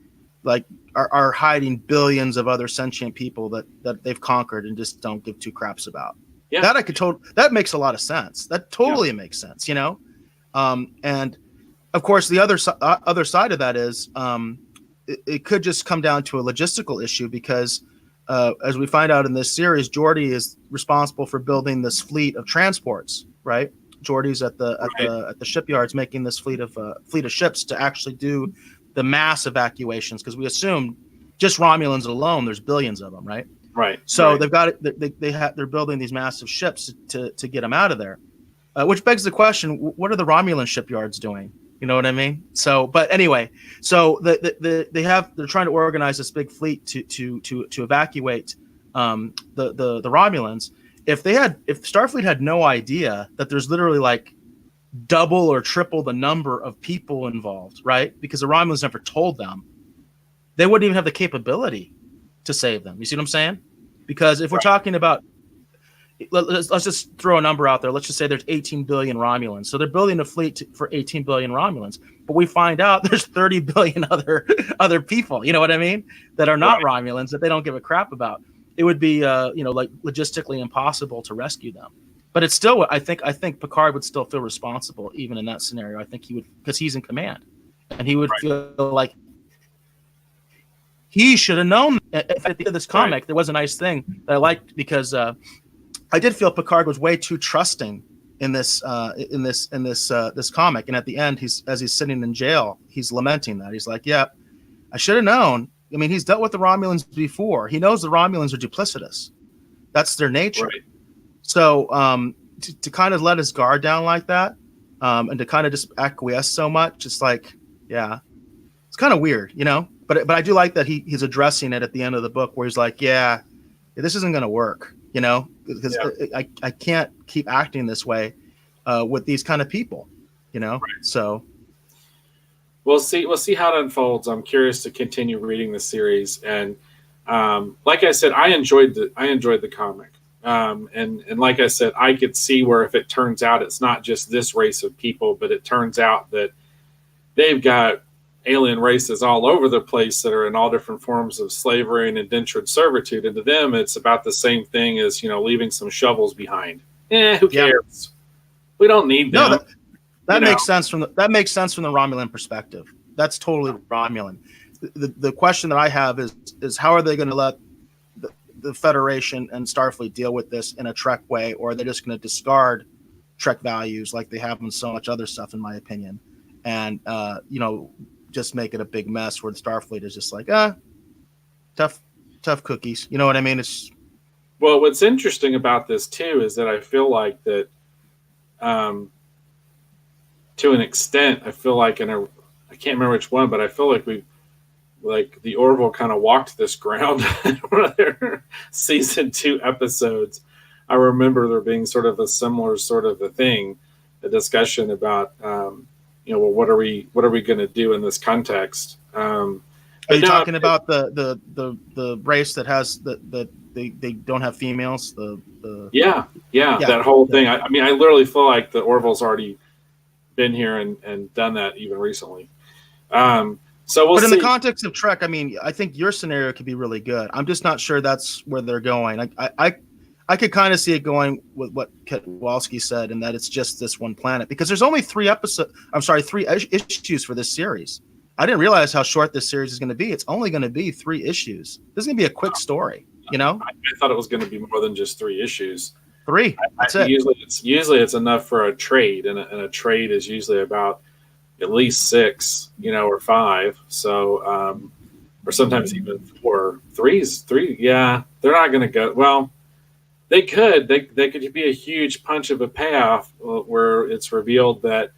like, are hiding billions of other sentient people that they've conquered and just don't give two craps about. Yeah. That makes a lot of sense. That totally makes sense, you know? And of course, the other side of that is, it could just come down to a logistical issue because, as we find out in this series, Geordi is responsible for building this fleet of transports. Right, Geordi's at the shipyards making this fleet of ships to actually do the mass evacuations, because we assume just Romulans alone, there's billions of them, right? Right. So they've got it. They're building these massive ships to get them out of there, which begs the question: what are the Romulan shipyards doing? You know what I mean? So, but anyway, so they're trying to organize this big fleet to evacuate the Romulans. If Starfleet had no idea that there's literally like double or triple the number of people involved, right? Because the Romulans never told them, they wouldn't even have the capability to save them. You see what I'm saying? Because if we're talking about, let's just throw a number out there. Let's just say there's 18 billion Romulans. So they're building a fleet for 18 billion Romulans. But we find out there's 30 billion other people, you know what I mean, that are not Romulans that they don't give a crap about. It would be, like logistically impossible to rescue them. But it's still, I think Picard would still feel responsible even in that scenario. I think he would, because he's in command, and he would feel like he should have known. At the end of this comic, there was a nice thing that I liked because I did feel Picard was way too trusting in this comic. And at the end, as he's sitting in jail, he's lamenting that. He's like, "Yeah, I should have known." I mean, he's dealt with the Romulans before. He knows the Romulans are duplicitous. That's their nature. Right. So to kind of let his guard down like that, and to kind of just acquiesce so much, it's like, yeah, it's kind of weird, you know. But I do like that he's addressing it at the end of the book, where he's like, yeah, this isn't going to work, you know, because I can't keep acting this way with these kind of people, you know. Right. So we'll see how it unfolds. I'm curious to continue reading the series, and like I said, I enjoyed the comic. And like I said, I could see where if it turns out it's not just this race of people, but it turns out that they've got alien races all over the place that are in all different forms of slavery and indentured servitude. And to them, it's about the same thing as, leaving some shovels behind. Who cares? We don't need them. No, that makes sense from the Romulan perspective. That's totally Romulan. The question that I have is how are they going to let the Federation and Starfleet deal with this in a Trek way, or are they just going to discard Trek values like they have in so much other stuff, in my opinion, and just make it a big mess where the Starfleet is just like, tough cookies. You know what I mean? Well, what's interesting about this too is that I feel like that, to an extent, I feel like I can't remember which one, but I feel like the Orville kind of walked this ground in one of their season 2 episodes. I remember there being sort of a similar sort of a thing, a discussion about, well, what are we going to do in this context? Are you talking about the race that has they don't have females? Yeah, that whole thing. I mean, I literally feel like the Orville's already been here and done that even recently. So we'll see. But in the context of Trek, I mean, I think your scenario could be really good. I'm just not sure that's where they're going. I could kind of see it going with what Kowalski said, and that it's just this one planet, because there's only 3 issues for this series. I didn't realize how short this series is going to be. It's only going to be 3 issues. This is going to be a quick story, you know? I thought it was going to be more than just 3 issues. 3. That's it. Usually it's enough for a trade, and a trade is usually about at least 6, or 5. So, or sometimes even 4. 3. Yeah, they're not going to go. Well, they could. They could be a huge punch of a payoff where it's revealed that,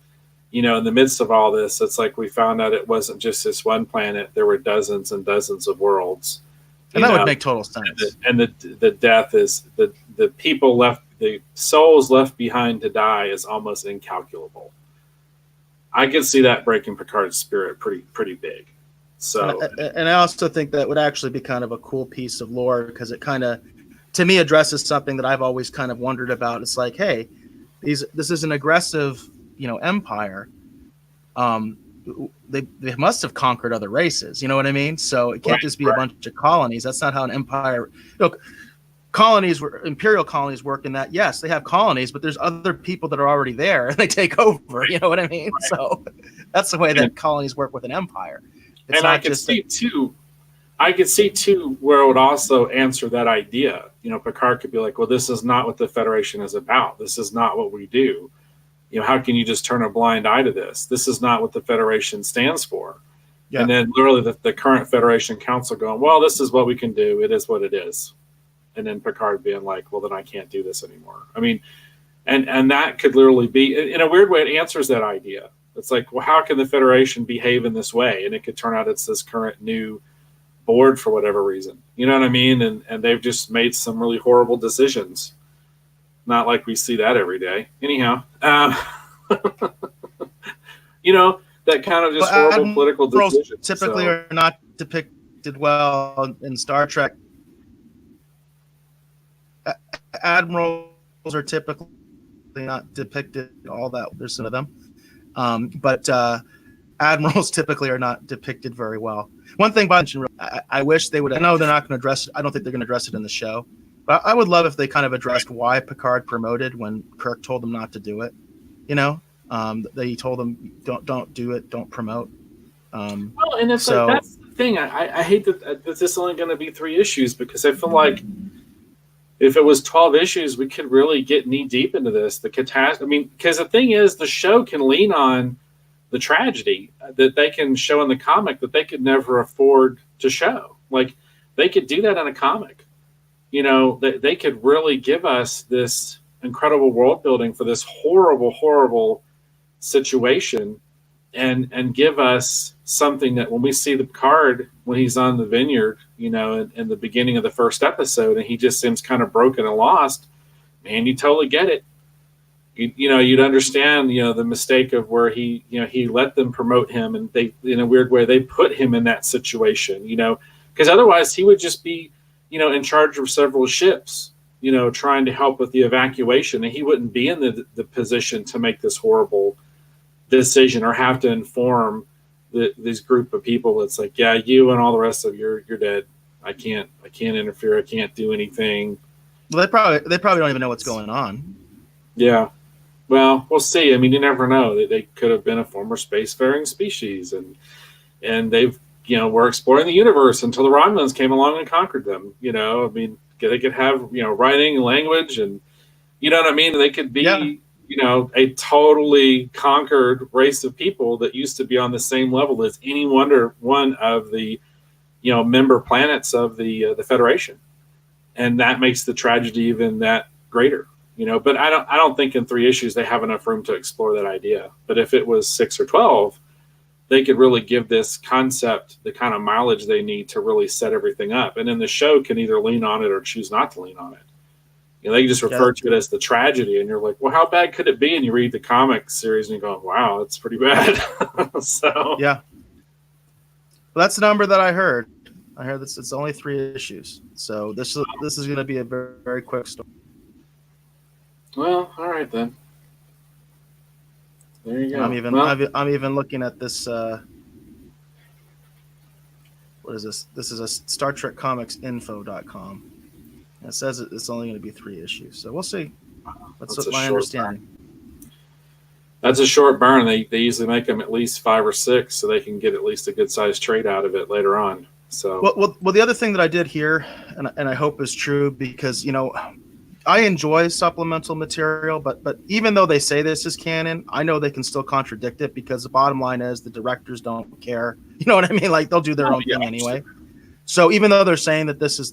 in the midst of all this, it's like we found out it wasn't just this one planet. There were dozens and dozens of worlds. And that would make total sense. And the death is the people left, the souls left behind to die is almost incalculable. I could see that breaking Picard's spirit pretty big. So, and I also think that would actually be kind of a cool piece of lore, because it kind of, to me, addresses something that I've always kind of wondered about. It's like, hey, this is an aggressive, empire. They must have conquered other races. You know what I mean? So it can't just be a bunch of colonies. That's not how an empire. Imperial colonies work in that. Yes, they have colonies, but there's other people that are already there and they take over. You know what I mean? Right. So that's the way that colonies work with an empire. It's and I could see too where it would also answer that idea. Picard could be like, well, this is not what the Federation is about. This is not what we do. How can you just turn a blind eye to this? This is not what the Federation stands for. Yeah. And then literally the current Federation Council going, well, this is what we can do. It is what it is. And then Picard being like, well, then I can't do this anymore. I mean, and that could literally be, in a weird way, it answers that idea. It's like, well, how can the Federation behave in this way? And it could turn out it's this current new board for whatever reason. You know what I mean? And they've just made some really horrible decisions. Not like we see that every day. Anyhow, that kind of just horrible political decisions. Typically are not depicted well in Star Trek. Admirals are typically not depicted all that. There's some of them. But admirals typically are not depicted very well. One thing I wish they would. I know they're not going to address it. I don't think they're going to address it in the show. But I would love if they kind of addressed why Picard promoted when Kirk told him not to do it. They told him don't do it, don't promote. Well, and it's like that's the thing. I hate that this is only going to be 3 issues, because I feel like if it was 12 issues, we could really get knee deep into this. The catastrophe. I mean, because the thing is, the show can lean on the tragedy that they can show in the comic that they could never afford to show. Like, they could do that in a comic. they could really give us this incredible world building for this horrible, horrible situation, and give us something that when we see the Picard when he's on the vineyard, in the beginning of the first episode, and he just seems kind of broken and lost, man, you totally get it. You'd understand, the mistake of where he let them promote him, and they, in a weird way, they put him in that situation, because otherwise he would just be, in charge of several ships, trying to help with the evacuation, and he wouldn't be in the position to make this horrible decision or have to inform this group of people. It's like, yeah, you and all the rest of you're dead. I can't interfere. I can't do anything. Well, they probably don't even know what's going on. Yeah. Well, we'll see. I mean, you never know. They could have been a former spacefaring species, and they've, were exploring the universe until the Romulans came along and conquered them. I mean, they could have, writing and language, and what I mean? They could be, Yeah. A totally conquered race of people that used to be on the same level as any one of the, member planets of the Federation. And that makes the tragedy even that greater. But I don't think in 3 issues they have enough room to explore that idea. But if it was 6 or 12, they could really give this concept the kind of mileage they need to really set everything up. And then the show can either lean on it or choose not to lean on it. They can just refer to it as the tragedy, and you're like, well, how bad could it be? And you read the comic series and you go, wow, it's pretty bad. So yeah. Well, that's the number that I heard. I heard this. It's only 3 issues, so this is going to be a very, very quick story. Well, all right then. There you go. I'm even looking at this. What is this? This is a Star Trek Comics Info.com. It says it's only going to be 3 issues, so we'll see. That's my understanding. That's a short burn. They usually make them at least 5 or 6, so they can get at least a good sized trade out of it later on. So well, the other thing that I did here, and I hope is true, because I enjoy supplemental material, but even though they say this is canon, I know they can still contradict it, because the bottom line is the directors don't care. You know what I mean? Like, they'll do their own thing anyway. So even though they're saying that this is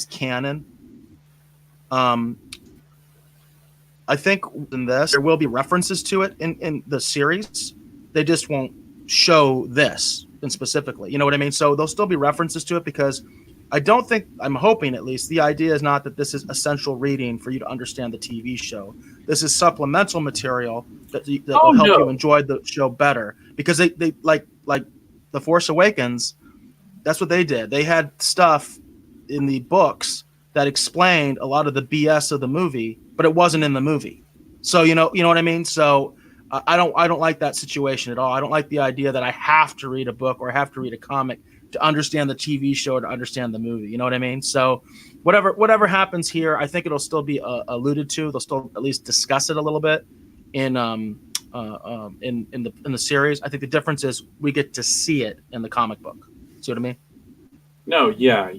canon, I think in this there will be references to it in the series. They just won't show this and specifically. You know what I mean? So there'll still be references to it, because I'm hoping at least, the idea is not that this is essential reading for you to understand the TV show. This is supplemental material that will help you enjoy the show better, because they like The Force Awakens. That's what they did. They had stuff in the books that explained a lot of the BS of the movie, but it wasn't in the movie. So you know what I mean? So I don't like that situation at all. I don't like the idea that I have to read a book or I have to read a comic to understand the TV show or to understand the movie. You know what I mean? So whatever happens here, I think it'll still be alluded to. They'll still at least discuss it a little bit in the series. I think the difference is we get to see it in the comic book. See what I mean? No, yeah.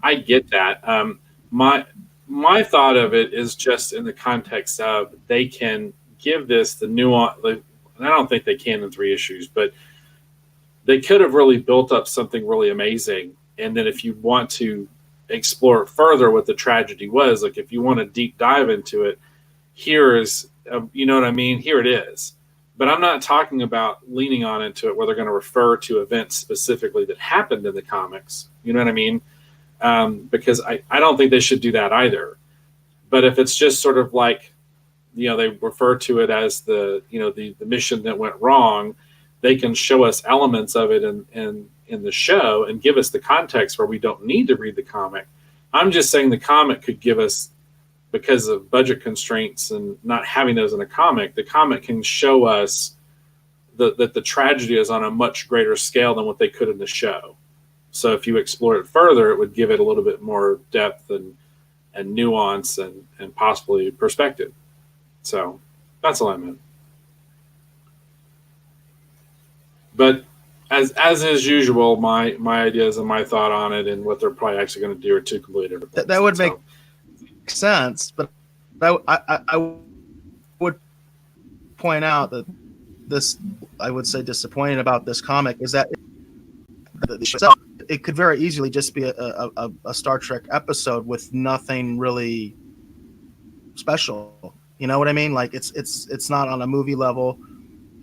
I get that. My thought of it is just in the context of they can give this the nuance. I don't think they can in 3 issues, but they could have really built up something really amazing. And then if you want to explore it further, what the tragedy was, like if you want to deep dive into it, here is, you know what I mean? Here it is. But I'm not talking about leaning on into it where they're going to refer to events specifically that happened in the comics. You know what I mean? Because I don't think they should do that either. But if it's just sort of like, they refer to it as the mission that went wrong, they can show us elements of it in the show and give us the context where we don't need to read the comic. I'm just saying the comic could give us, because of budget constraints and not having those in a comic, the comic can show us that the tragedy is on a much greater scale than what they could in the show. So if you explore it further, it would give it a little bit more depth and nuance and possibly perspective. So that's all I meant. But as is usual, my ideas and my thought on it and what they're probably actually going to do are 2 completely different things. That would make sense, but I would point out that this, I would say, disappointing about this comic is that the show it could very easily just be a Star Trek episode with nothing really special. You know what I mean? Like it's not on a movie level.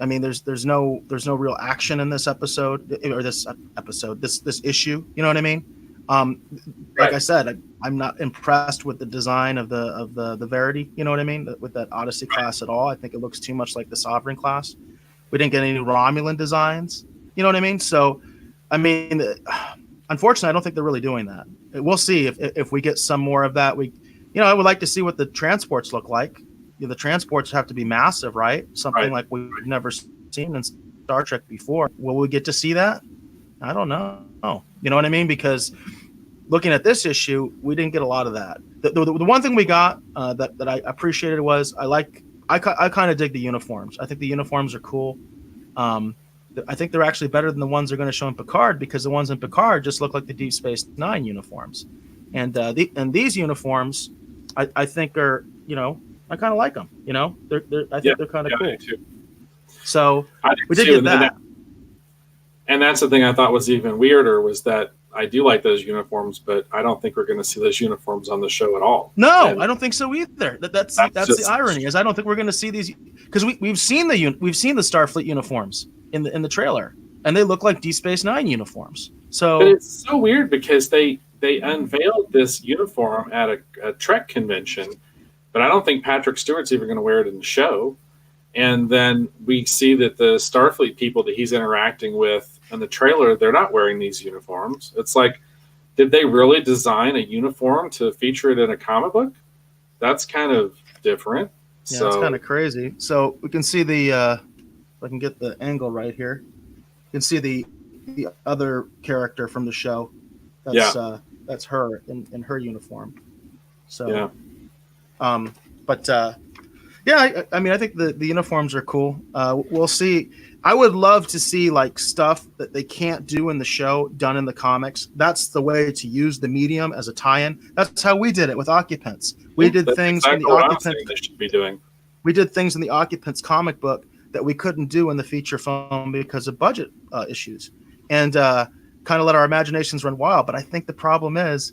I mean, there's no real action in this episode or this issue. You know what I mean? Like I said, I'm not impressed with the design of the Verity. You know what I mean? With that Odyssey class at all. I think it looks too much like the Sovereign class. We didn't get any Romulan designs. You know what I mean? So, I mean, unfortunately, I don't think they're really doing that. We'll see if we get some more of that. I would like to see what the transports look like. The transports have to be massive, right? Something like we've never seen in Star Trek before. Will we get to see that? I don't know. You know what I mean? Because looking at this issue, we didn't get a lot of that. The one thing we got that I appreciated was I kind of dig the uniforms. I think the uniforms are cool. I think they're actually better than the ones they're going to show in Picard, because the ones in Picard just look like the Deep Space Nine uniforms. And these uniforms, I think are, I kind of like them. I think they're kind of cool. Too. So we did get that. And that's the thing I thought was even weirder, was that I do like those uniforms, but I don't think we're going to see those uniforms on the show at all. No, I don't think so either. That's the irony, is I don't think we're going to see these, because we've seen the Starfleet uniforms in the trailer, and they look like Deep Space Nine uniforms. So but it's so weird, because they unveiled this uniform at a Trek convention, but I don't think Patrick Stewart's even going to wear it in the show. And then we see that the Starfleet people that he's interacting with in the trailer, they're not wearing these uniforms. It's like, did they really design a uniform to feature it in a comic book? That's kind of different. Yeah, it's kind of crazy. So we can see if I can get the angle right here, you can see the other character from the show. That's her in her uniform. So, I mean, I think the uniforms are cool. We'll see. I would love to see like stuff that they can't do in the show done in the comics. That's the way to use the medium as a tie-in. That's how we did it with Occupants. We did things in the Occupants. They should be doing. We did things in the Occupants comic book that we couldn't do in the feature film because of budget issues, and kind of let our imaginations run wild. But I think the problem is,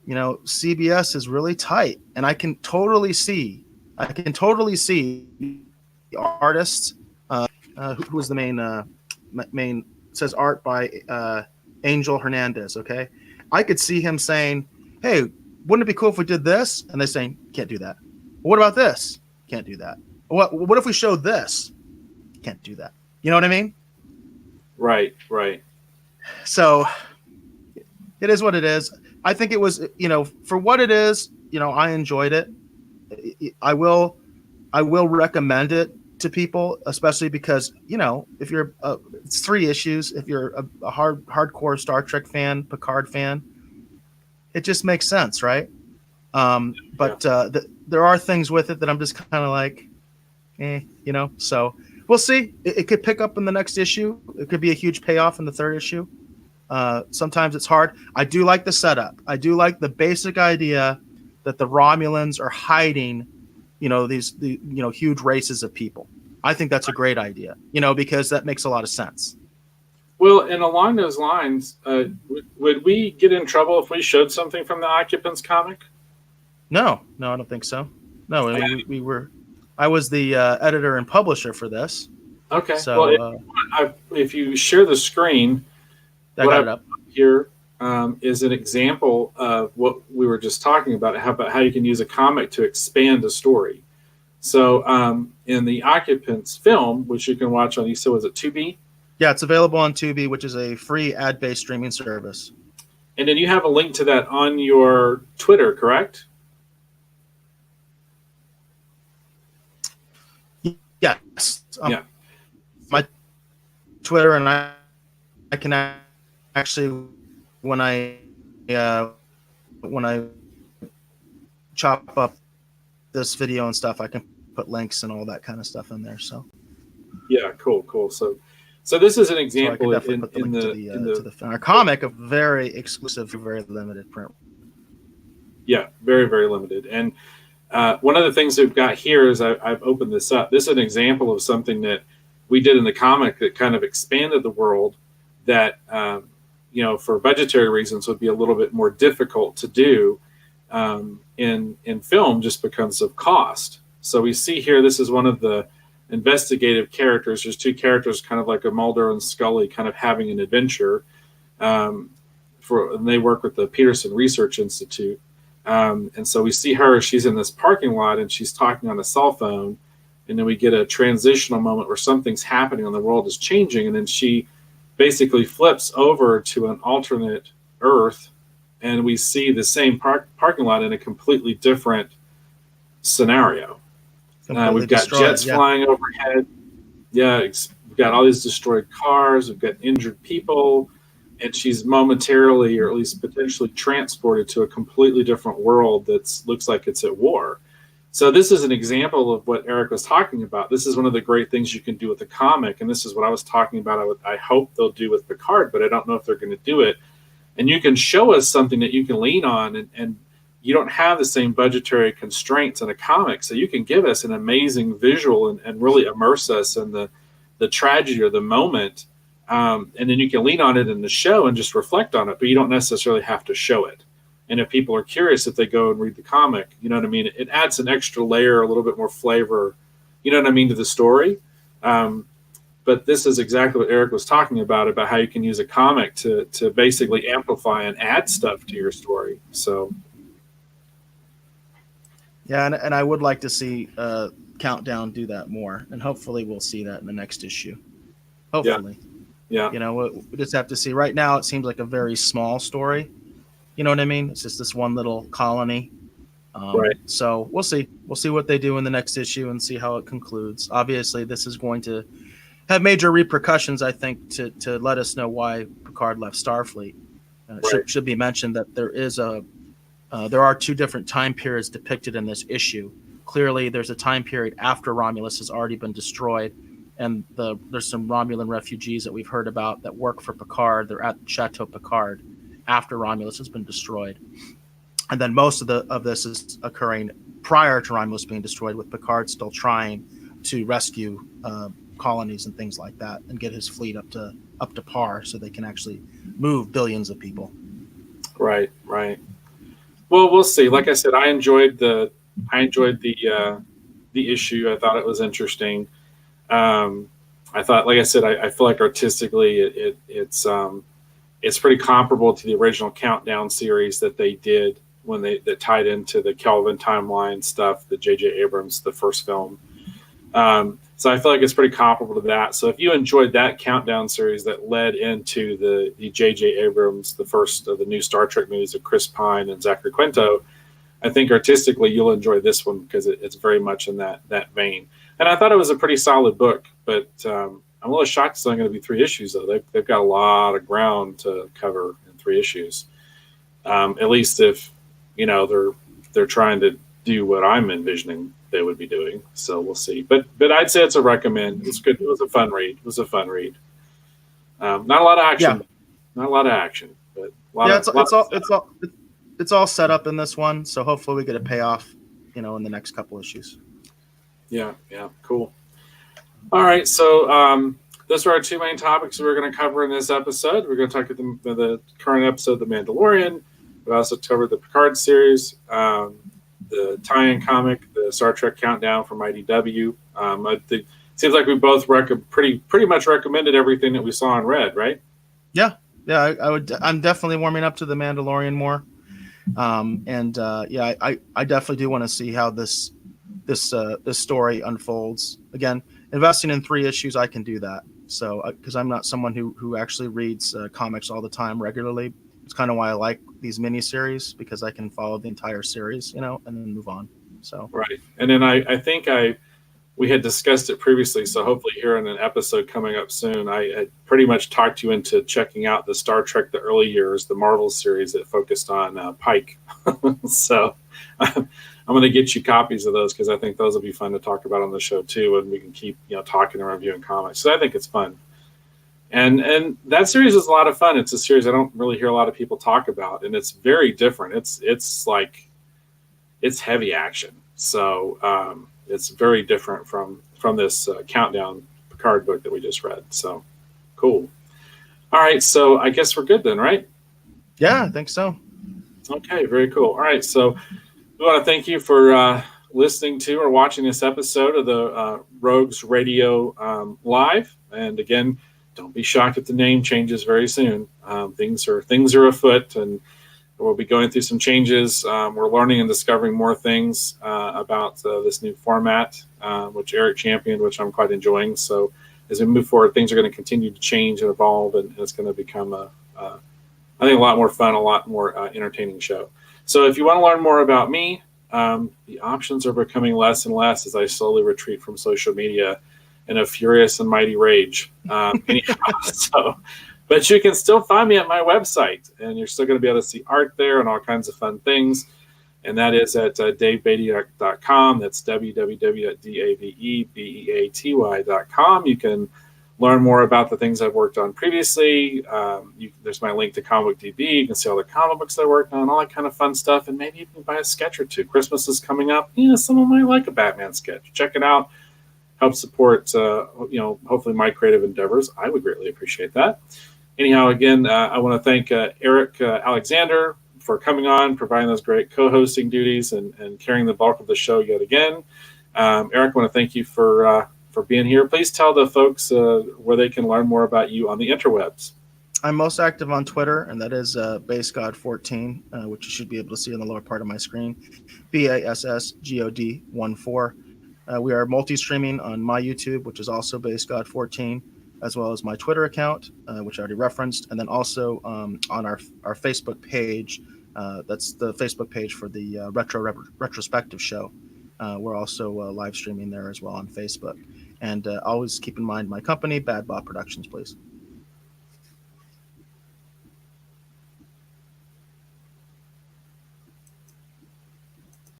CBS is really tight, and I can totally see the artists. Who was the main says art by Angel Hernandez. Okay, I could see him saying, "Hey, wouldn't it be cool if we did this?" And they're saying, "Can't do that." Well, what about this? Can't do that. What if we showed this? Can't do that. You know what I mean? Right. So it is what it is. I think it was, for what it is, I enjoyed it. I will recommend it to people, especially because, if you're it's 3 issues. If you're a hardcore Star Trek fan, Picard fan, it just makes sense, right? But there are things with it that I'm just kind of like, so we'll see. It could pick up in the next issue. It could be a huge payoff in the 3rd issue. Sometimes it's hard. I do like the setup. I do like the basic idea that the Romulans are hiding, these huge races of people. I think that's a great idea, because that makes a lot of sense. Well, and along those lines, would we get in trouble if we showed something from the Occupants comic? No, I don't think so. No, I mean, I was the editor and publisher for this. Okay. So if you share the screen, I got it up here is an example of what we were just talking about how you can use a comic to expand a story. So in the Occupants film, which you can watch on, you said, was it Tubi? Yeah, it's available on Tubi, which is a free ad-based streaming service. And then you have a link to that on your Twitter, correct? Yes. Yeah. My Twitter, and I can actually, when I chop up this video and stuff, I can put links and all that kind of stuff in there. So yeah, cool. So this is an example so in our comic, a very exclusive, very limited print. Yeah, very, very limited. And one of the things we've got here is I've opened this up. This is an example of something that we did in the comic that kind of expanded the world that, for budgetary reasons would be a little bit more difficult to do in film just because of cost. So we see here, this is one of the investigative characters. There's two characters, kind of like a Mulder and Scully, kind of having an adventure. And they work with the Peterson Research Institute. And so we see her, she's in this parking lot and she's talking on a cell phone. And then we get a transitional moment where something's happening and the world is changing. And then she basically flips over to an alternate Earth. And we see the same parking lot in a completely different scenario. We've got jets flying overhead. Yeah, we've got all these destroyed cars. We've got injured people. And she's momentarily, or at least potentially, transported to a completely different world that looks like it's at war. So this is an example of what Eric was talking about. This is one of the great things you can do with the comic. And this is what I was talking about. I hope they'll do with Picard, but I don't know if they're going to do it. And you can show us something that you can lean on, and you don't have the same budgetary constraints in a comic. So you can give us an amazing visual and really immerse us in the tragedy or the moment. And then you can lean on it in the show and just reflect on it, but you don't necessarily have to show it. And if people are curious, if they go and read the comic, you know what I mean? It adds an extra layer, a little bit more flavor, you know what I mean, to the story. But this is exactly what Eric was talking about how you can use a comic to basically amplify and add stuff to your story. So. Yeah, and I would like to see Countdown do that more, and hopefully we'll see that in the next issue. Hopefully. Yeah. We just have to see. Right now, it seems like a very small story. You know what I mean? It's just this one little colony. Right. So we'll see. We'll see what they do in the next issue and see how it concludes. Obviously, this is going to have major repercussions, I think, to let us know why Picard left Starfleet. Should be mentioned that there are two different time periods depicted in this issue. Clearly, there's a time period after Romulus has already been destroyed, and there's some Romulan refugees that we've heard about that work for Picard. They're at Chateau Picard after Romulus has been destroyed. And then most of this is occurring prior to Romulus being destroyed, with Picard still trying to rescue colonies and things like that and get his fleet up to par so they can actually move billions of people. Right. Well, we'll see. Like I said, I enjoyed the issue. I thought it was interesting. I thought, like I said, I feel like artistically it's pretty comparable to the original Countdown series that they did that tied into the Kelvin timeline stuff, the J.J. Abrams, the first film. So I feel like it's pretty comparable to that. So if you enjoyed that Countdown series that led into the J.J. Abrams, the first of the new Star Trek movies of Chris Pine and Zachary Quinto, I think artistically you'll enjoy this one because it's very much in that vein. And I thought it was a pretty solid book, but I'm a little shocked it's only going to be 3 issues, though. They've got a lot of ground to cover in 3 issues. At least if, they're trying to do what I'm envisioning they would be doing. So we'll see. But I'd say it's a recommend. It's good. It was a fun read. Not a lot of action. Yeah. Not a lot of action, but it's all set up in this one. So hopefully we get a payoff, in the next couple issues. Yeah. Cool. All right. So those are our 2 main topics we're going to cover in this episode. We're going to talk about the current episode, The Mandalorian. We also covered the Picard series, the tie-in comic, the Star Trek Countdown from IDW. I think it seems like we both pretty much recommended everything that we saw and read, right? Yeah. I'm definitely warming up to the Mandalorian more, I definitely do want to see how this story unfolds. Again, investing in 3 issues, I can do that. So because I'm not someone who actually reads comics all the time regularly. It's kind of why I like these miniseries, because I can follow the entire series, and then move on. So right. And then I think we had discussed it previously, so hopefully here in an episode coming up soon, I had pretty much talked you into checking out the Star Trek the early years, the Marvel series that focused on Pike. So I'm going to get you copies of those because I think those will be fun to talk about on the show too, and we can keep talking and reviewing comics. So I think it's fun. And that series is a lot of fun. It's a series I don't really hear a lot of people talk about, and it's very different. It's heavy action. So it's very different from this Countdown Picard book that we just read. So cool. All right, so I guess we're good then, right? Yeah, I think so. Okay, very cool. All right, so we want to thank you for listening to or watching this episode of the Rogues Radio Live. And again, don't be shocked if the name changes very soon. Things are afoot, and we'll be going through some changes. We're learning and discovering more things about this new format, which Eric championed, which I'm quite enjoying. So as we move forward, things are going to continue to change and evolve, and it's going to become I think, a lot more fun, a lot more entertaining show. So if you want to learn more about me, the options are becoming less and less as I slowly retreat from social media in a furious and mighty rage. Anyhow, but you can still find me at my website, and you're still going to be able to see art there and all kinds of fun things. And that is at davebeaty.com. That's www.davebeaty.com. You can learn more about the things I've worked on previously. There's my link to ComicDB. You can see all the comic books I worked on, all that kind of fun stuff, and maybe you can buy a sketch or two. Christmas is coming up. Someone might like a Batman sketch. Check it out. Help support, hopefully my creative endeavors. I would greatly appreciate that. Anyhow, again, I want to thank Eric Alexander for coming on, providing those great co-hosting duties, and carrying the bulk of the show yet again. Eric, I want to thank you for being here. Please tell the folks where they can learn more about you on the interwebs. I'm most active on Twitter, and that is BassGod14, which you should be able to see in the lower part of my screen. BASSGOD14. We are multi-streaming on my YouTube, which is also BassGod14, as well as my Twitter account, which I already referenced, and then also on our Facebook page. That's the Facebook page for the retrospective show. We're also live streaming there as well on Facebook. And always keep in mind my company, Bad Bob Productions, please.